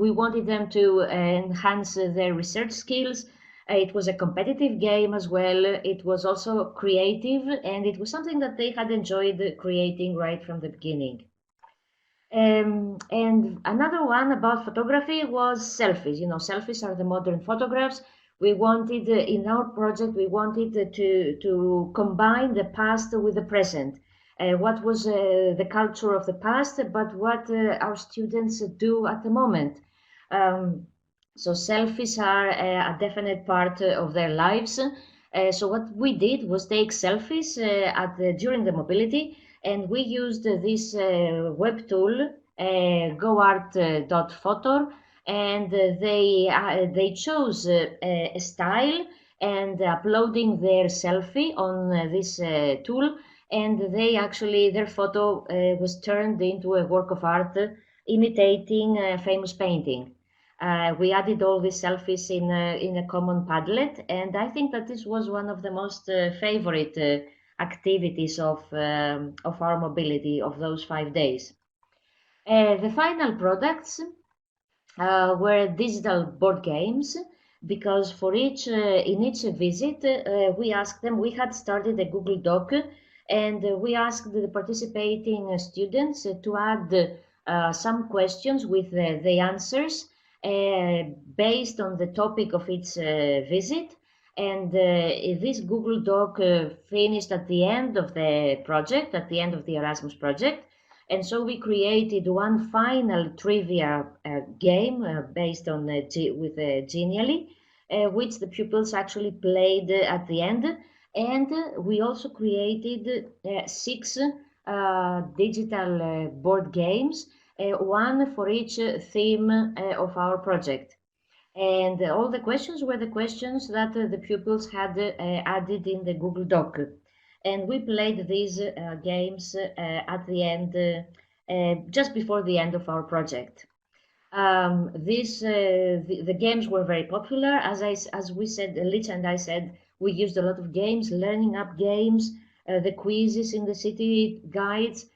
we wanted them to enhance their research skills. It was a competitive game as well. It was also creative, and it was something that they had enjoyed creating right from the beginning. And another one about photography was selfies. Selfies are the modern photographs. We wanted, in our project, to combine the past with the present. What was the culture of the past, but what our students do at the moment. So selfies are a definite part of their lives. So what we did was take selfies during the mobility, and we used this web tool, goart.photo, and they chose a style and uploading their selfie on this tool, and their photo was turned into a work of art imitating a famous painting. We added all these selfies in a common Padlet, and I think that this was one of the most favorite activities of our mobility of those 5 days. The final products were digital board games, because for in each visit we asked them. We had started a Google Doc, and we asked the participating students to add some questions with the answers based on the topic of each visit. And this Google Doc finished at the end of the project, at the end of the Erasmus project. And so we created one final trivia game based on Genially, which the pupils actually played at the end. And we also created 6 digital board games, one for each theme of our project. And all the questions were the questions that the pupils had added in the Google Doc. And we played these games at the end, just before the end of our project. The games were very popular. As we said, Licia and I said, we used a lot of games, learning up games, the quizzes in the city guides.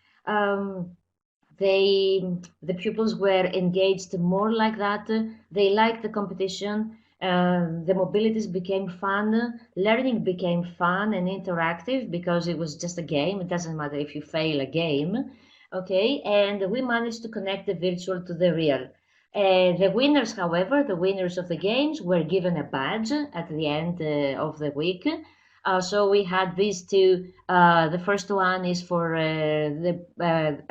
The pupils were engaged more like that. They liked the competition. The mobilities became fun. Learning became fun and interactive because it was just a game. It doesn't matter if you fail a game. Okay, and we managed to connect the virtual to the real. The winners, however, the winners of the games were given a badge at the end of the week. So we had these two. The first one is for a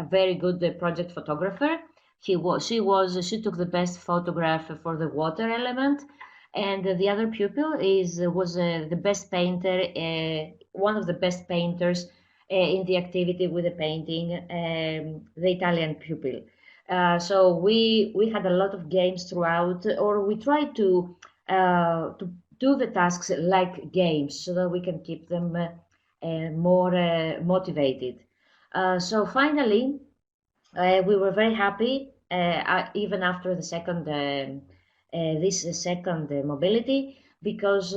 very good project photographer. She took the best photograph for the water element, and the other pupil was the best painter, one of the best painters in the activity with the painting, the Italian pupil. So we had a lot of games throughout, or we tried to do the tasks like games so that we can keep them more motivated. So finally, we were very happy even after the second this second mobility, because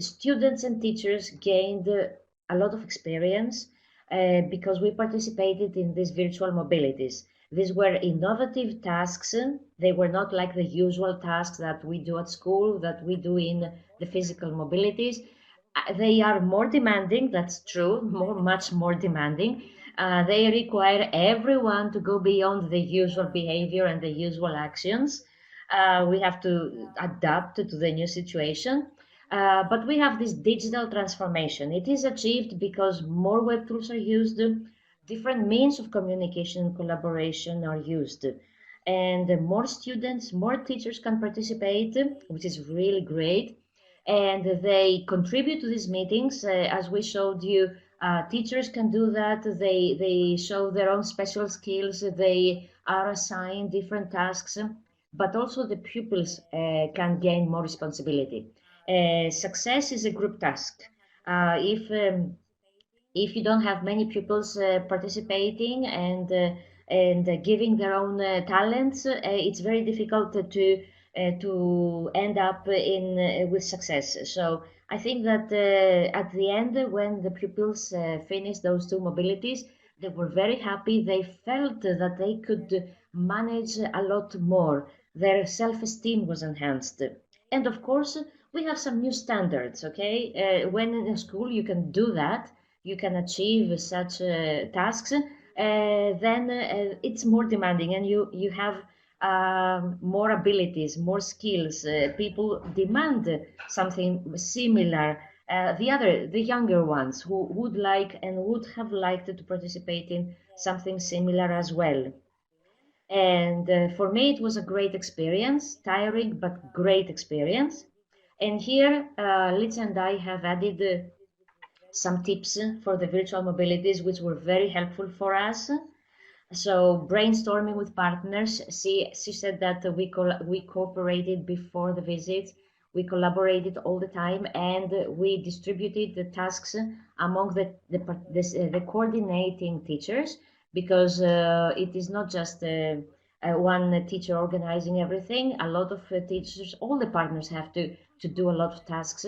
students and teachers gained a lot of experience because we participated in these virtual mobilities. These were innovative tasks. They were not like the usual tasks that we do at school, that we do in the physical mobilities. They are more demanding, that's true, much more demanding. They require everyone to go beyond the usual behavior and the usual actions. We have to adapt to the new situation. But we have this digital transformation. It is achieved because more web tools are used, different means of communication and collaboration are used, and more students, more teachers can participate, which is really great. And they contribute to these meetings. As we showed you, teachers can do that. They show their own special skills. They are assigned different tasks, but also the pupils can gain more responsibility. Success is a group task. If you don't have many pupils participating and giving their own talents, it's very difficult to end up in with success. So I think that at the end, when the pupils finished those 2 mobilities, they were very happy. They felt that they could manage a lot more. Their self-esteem was enhanced. And of course, we have some new standards, okay? When in a school you can do that, you can achieve such tasks, then it's more demanding, and you have more abilities, more skills. People demand something similar. The younger ones who would like and would have liked to participate in something similar as well. And for me, it was a great experience, tiring but great experience. And here, Licia and I have added some tips for the virtual mobilities, which were very helpful for us. So brainstorming with partners. She said that we cooperated before the visit. We collaborated all the time, and we distributed the tasks among the coordinating teachers, because it is not just one teacher organizing everything. A lot of teachers, all the partners have to do a lot of tasks.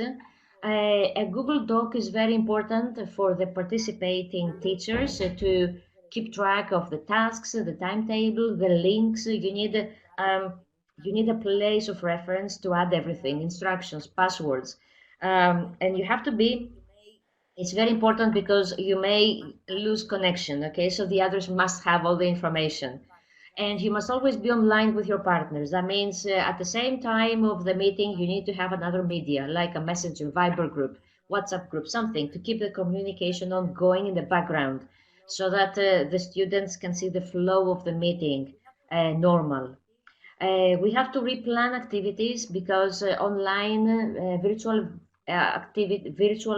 A Google Doc is very important for the participating teachers to keep track of the tasks, the timetable, the links. You need a place of reference to add everything, instructions, passwords, and you have to be. It's very important because you may lose connection. Okay, so the others must have all the information. And you must always be online with your partners. That means at the same time of the meeting, you need to have another media, like a messenger, Viber group, WhatsApp group, something to keep the communication ongoing in the background. so that the students can see the flow of the meeting normal. We have to replan activities because online virtual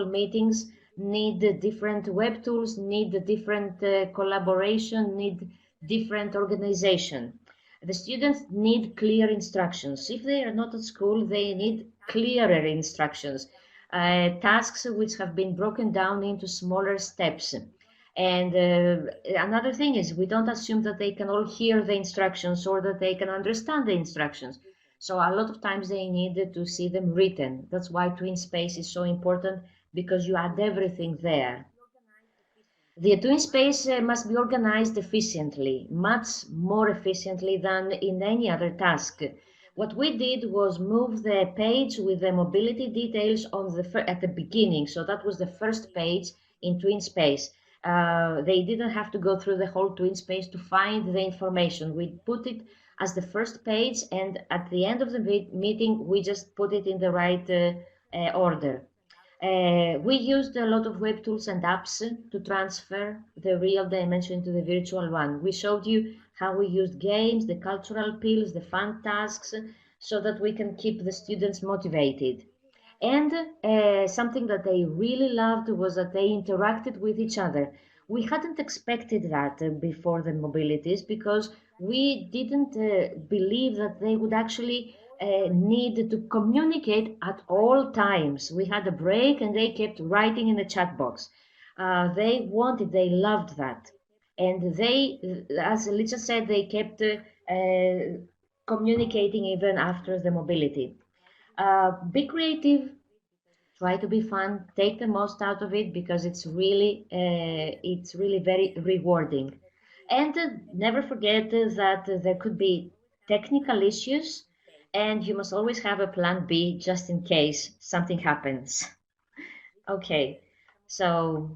meetings need different web tools, need different collaboration, need different organization. The students need clear instructions. If they are not at school, they need clearer instructions, tasks which have been broken down into smaller steps. And another thing is we don't assume that they can all hear the instructions or that they can understand the instructions. So a lot of times they need to see them written. That's why Twin Space is so important, because you add everything there. The twin space must be organized efficiently, much more efficiently than in any other task. What we did was move the page with the mobility details on at the beginning, so that was the first page in twin space. They didn't have to go through the whole twin space to find the information. We put it as the first page, and at the end of the meeting, we just put it in the right order. We used a lot of web tools and apps to transfer the real dimension to the virtual one. We showed you how we used games, the cultural pills, the fun tasks, so that we can keep the students motivated. And something that they really loved was that they interacted with each other. We hadn't expected that before the mobilities, because we didn't believe that they would actually need to communicate at all times. We had a break and they kept writing in the chat box. They loved that. And they, as Licia said, they kept communicating even after the mobility. Be creative, try to be fun, take the most out of it, because it's really very rewarding. And never forget that there could be technical issues, and you must always have a plan B just in case something happens. Okay, so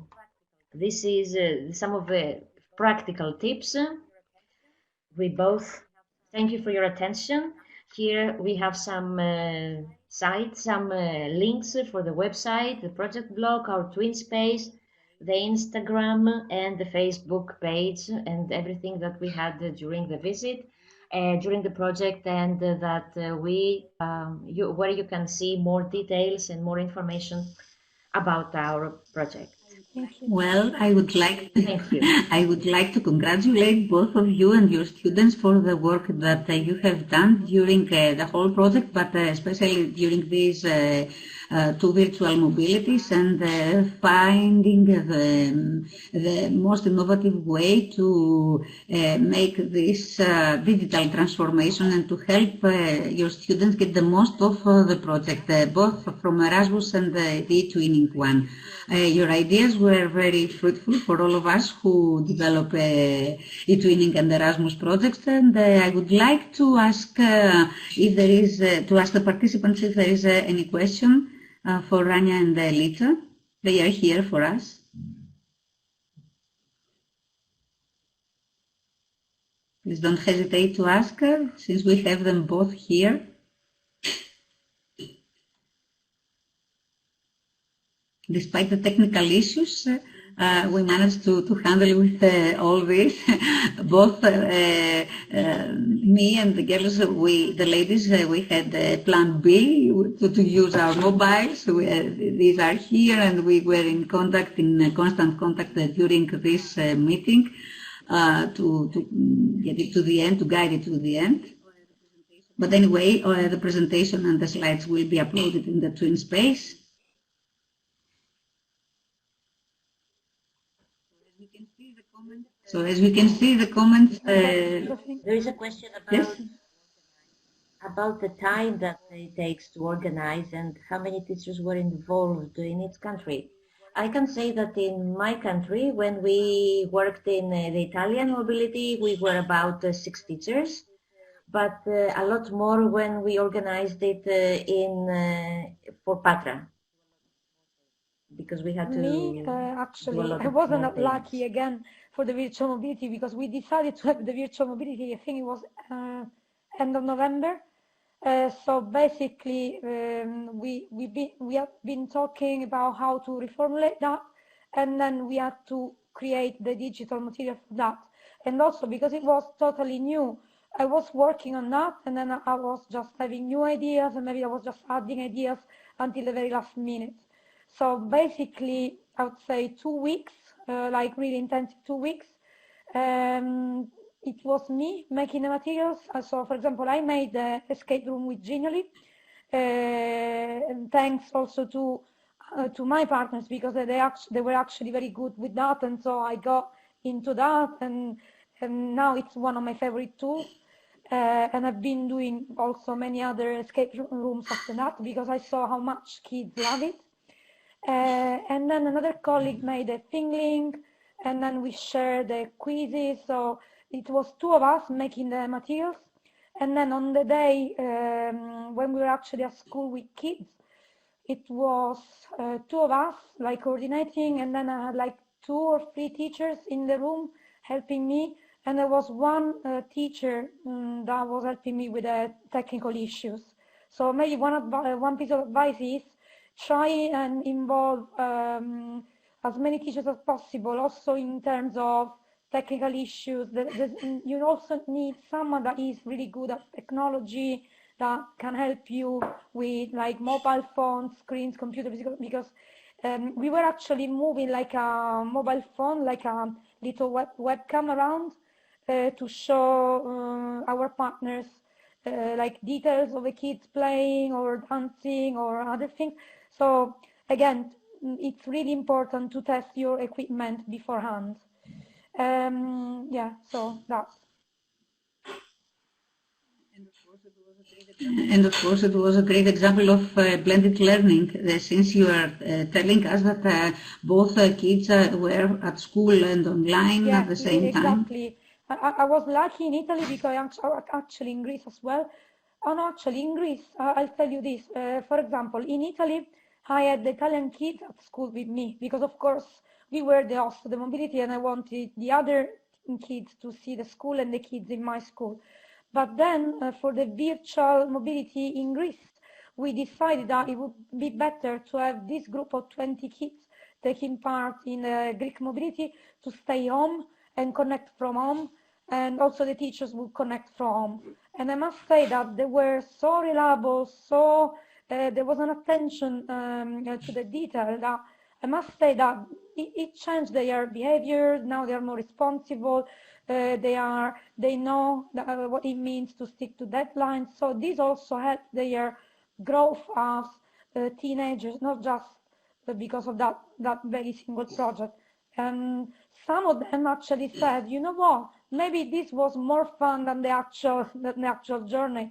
this is some of the practical tips. We both thank you for your attention. Here we have some sites, some links for the website, the project blog, our twin space, the Instagram and the Facebook page, and everything that we had during the visit, during the project, and that where you can see more details and more information about our project. Thank you. Well, Thank you. I would like to congratulate both of you and your students for the work that you have done during the whole project, but especially during these two virtual mobilities, and finding the most innovative way to make this digital transformation and to help your students get the most of the project, both from Erasmus and the e-twinning one. Your ideas were very fruitful for all of us who develop e-twinning and Erasmus projects, and I would like to ask if there is to ask the participants if there is any question for Rania and Licia. They are here for us. Please don't hesitate to ask since we have them both here. Despite the technical issues, we managed to handle with all this. Both me and the girls, the ladies, we had plan B to use our mobiles. These are here, and we were in constant contact during this meeting to get it to the end, to guide it to the end. But anyway, the presentation and the slides will be uploaded in the twin space. So as we can see the comments, there is a question about the time that it takes to organize and how many teachers were involved in each country. I can say that in my country, when we worked in the Italian mobility, we were about 6 teachers, but a lot more when we organized it for Patra. Because we had to. Actually, I wasn't lucky again for the virtual mobility, because we decided to have the virtual mobility. I think it was end of November. So basically, we have been talking about how to reformulate that, and then we had to create the digital material for that. And also because it was totally new, I was working on that, and then I was just having new ideas, and maybe I was just adding ideas until the very last minute. So basically, I would say 2 weeks, like really intensive 2 weeks. It was me making the materials. So, for example, I made the escape room with Genially, and thanks also to my partners, because they were actually very good with that, and so I got into that, and now it's one of my favorite tools. And I've been doing also many other escape rooms after that, because I saw how much kids love it. And then another colleague made a thingling, and then we shared the quizzes. So it was 2 of us making the materials. And then on the day when we were actually at school with kids, it was 2 of us like coordinating, and then I had like 2 or 3 teachers in the room helping me, and there was one teacher that was helping me with the technical issues. So maybe one piece of advice is try and involve as many teachers as possible, also in terms of technical issues. You also need someone that is really good at technology, that can help you with like mobile phones, screens, computers, because we were actually moving like a mobile phone, like a little webcam around to show our partners like details of the kids playing or dancing or other things. So again, it's really important to test your equipment beforehand. Yeah, so that's. And of course, it was a great example of blended learning, since you are telling us that both kids were at school and online at the same time. Exactly. I was lucky in Italy because I'm actually in Greece as well. Oh, no, actually in Greece, I'll tell you this. For example, in Italy, I had the Italian kids at school with me because, of course, we were the host of the mobility, and I wanted the other kids to see the school and the kids in my school. But then for the virtual mobility in Greece, we decided that it would be better to have this group of 20 kids taking part in Greek mobility to stay home and connect from home, and also the teachers would connect from home. And I must say that they were so reliable, so there was an attention to the detail that I must say that it changed their behavior. Now they are more responsible. They know what it means to stick to deadlines. So this also helped their growth as teenagers, not just because of that very single project. And some of them actually said, you know what, maybe this was more fun than the actual journey.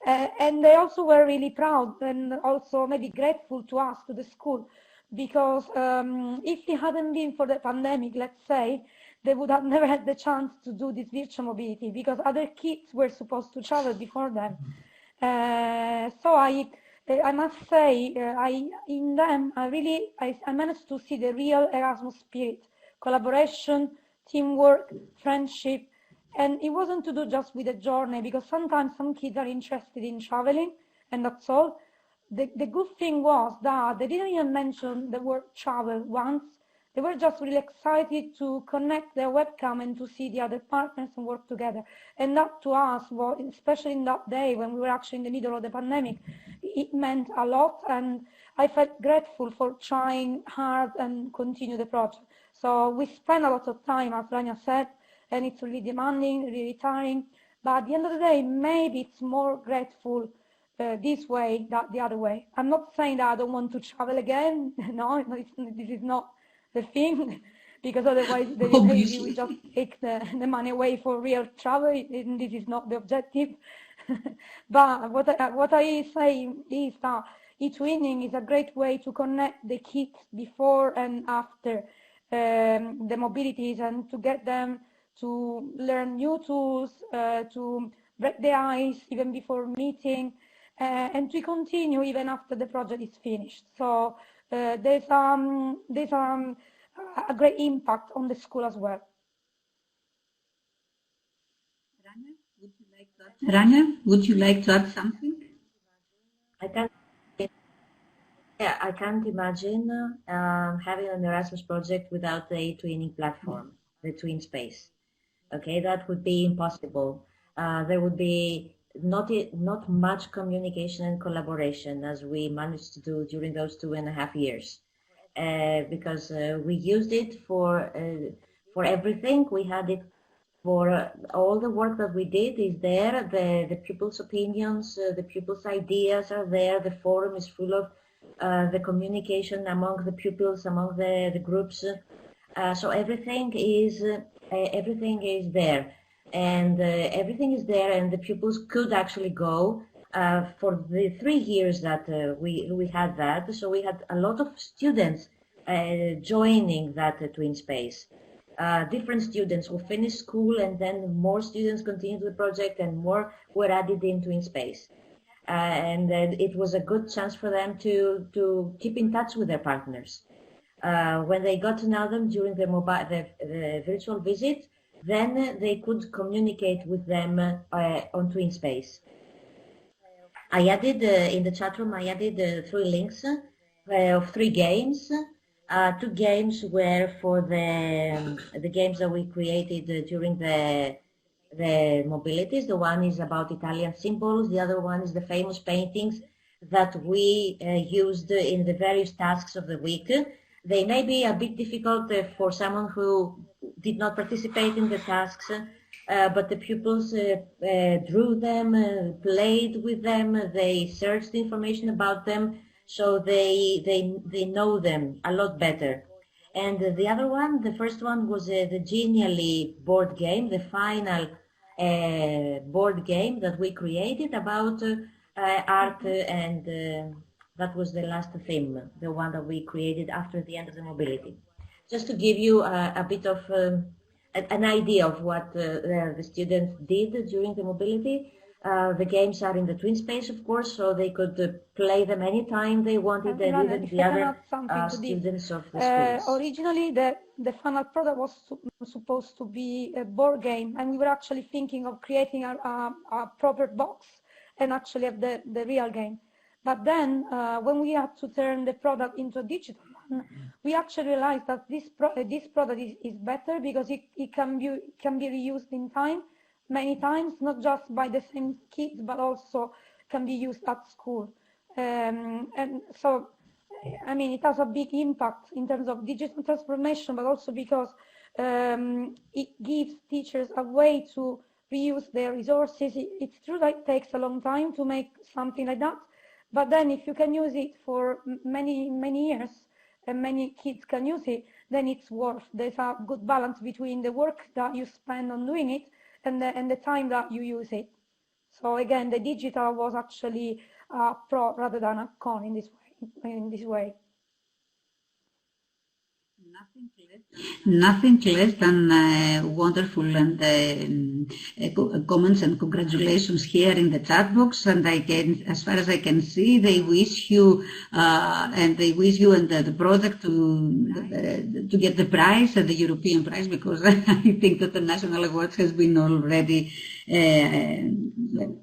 And they also were really proud and also maybe grateful to us, to the school, because if it hadn't been for the pandemic, let's say, they would have never had the chance to do this virtual mobility, because other kids were supposed to travel before them. So I must say, in them, I managed to see the real Erasmus spirit, collaboration, teamwork, friendship, and it wasn't to do just with a journey, because sometimes some kids are interested in traveling, and that's all. The good thing was that they didn't even mention the word travel once. They were just really excited to connect their webcam and to see the other partners and work together. And that to us, especially in that day when we were actually in the middle of the pandemic, it meant a lot, and I felt grateful for trying hard and continue the project. So we spent a lot of time, as Rania said, and it's really demanding, really tiring. But at the end of the day, maybe it's more grateful this way than the other way. I'm not saying that I don't want to travel again. No, this is not the thing, because otherwise maybe we just take the money away for real travel, and this is not the objective. But what I say is that e-twinning is a great way to connect the kids before and after the mobilities, and to get them to learn new tools, to break the ice even before meeting, and to continue even after the project is finished. So there's a great impact on the school as well. Rania, would you like to add something? I can. I can't imagine having an Erasmus project without a twinning platform, the twin space. Okay, that would be impossible. There would be not much communication and collaboration as we managed to do during those 2.5 years, because we used it for everything. We had it for all the work that we did is there. The pupils' opinions, the pupils' ideas are there. The forum is full of the communication among the pupils, among the groups. So everything is there, and everything is there, and the pupils could actually go for the 3 years that we had that. So we had a lot of students joining that twin space. Different students who finished school, and then more students continued the project, and more were added in twin space. And it was a good chance for them to keep in touch with their partners. When they got to know them during the virtual visit, then they could communicate with them on twin space. I added in the chat room, I added 3 links of 3 games. 2 games were for the games that we created during the mobilities. The one is about Italian symbols. The other one is the famous paintings that we used in the various tasks of the week. They may be a bit difficult for someone who did not participate in the tasks, but the pupils drew them, played with them, they searched information about them, so they know them a lot better. And the other one, the first one, was the Genially board game, the final board game that we created about art, and that was the last theme, the one that we created after the end of the mobility. Just to give you a bit of an idea of what the students did during the mobility. The games are in the twin space, of course, so they could play them anytime they wanted, and even the other students of the schools. Originally, the final product was supposed to be a board game, and we were actually thinking of creating a proper box and actually have the real game. But then, when we had to turn the product into a digital one, we actually realized that this product is better because it can be reused in time, many times, not just by the same kids, but also can be used at school. And so, I mean, it has a big impact in terms of digital transformation, but also because it gives teachers a way to reuse their resources. It's true that it takes a long time to make something like that, but then if you can use it for many years and many kids can use it, then it's worth. There's a good balance between the work that you spend on doing it and the time that you use it. So again, the digital was actually a pro rather than a con in this way. Nothing less than wonderful and comments and congratulations here in the chat box. And I can, as far as I can see, they wish you and the project to get the prize, the European prize, because I think that the national award has been already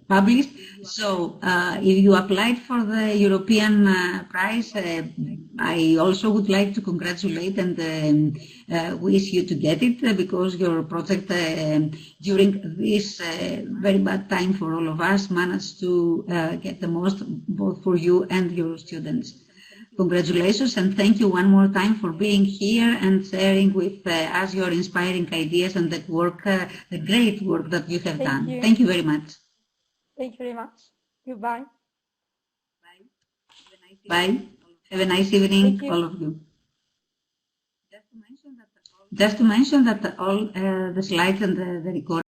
published. So if you applied for the European prize, I also would like to congratulate and wish you to get it, because your project during this very bad time for all of us managed to get the most, both for you and your students. Congratulations, and thank you one more time for being here and sharing with us your inspiring ideas and the work, the great work that you have done. Thank you very much. Thank you very much. Goodbye. Bye. Have a nice evening, all of you. Just to mention that all the slides and the recording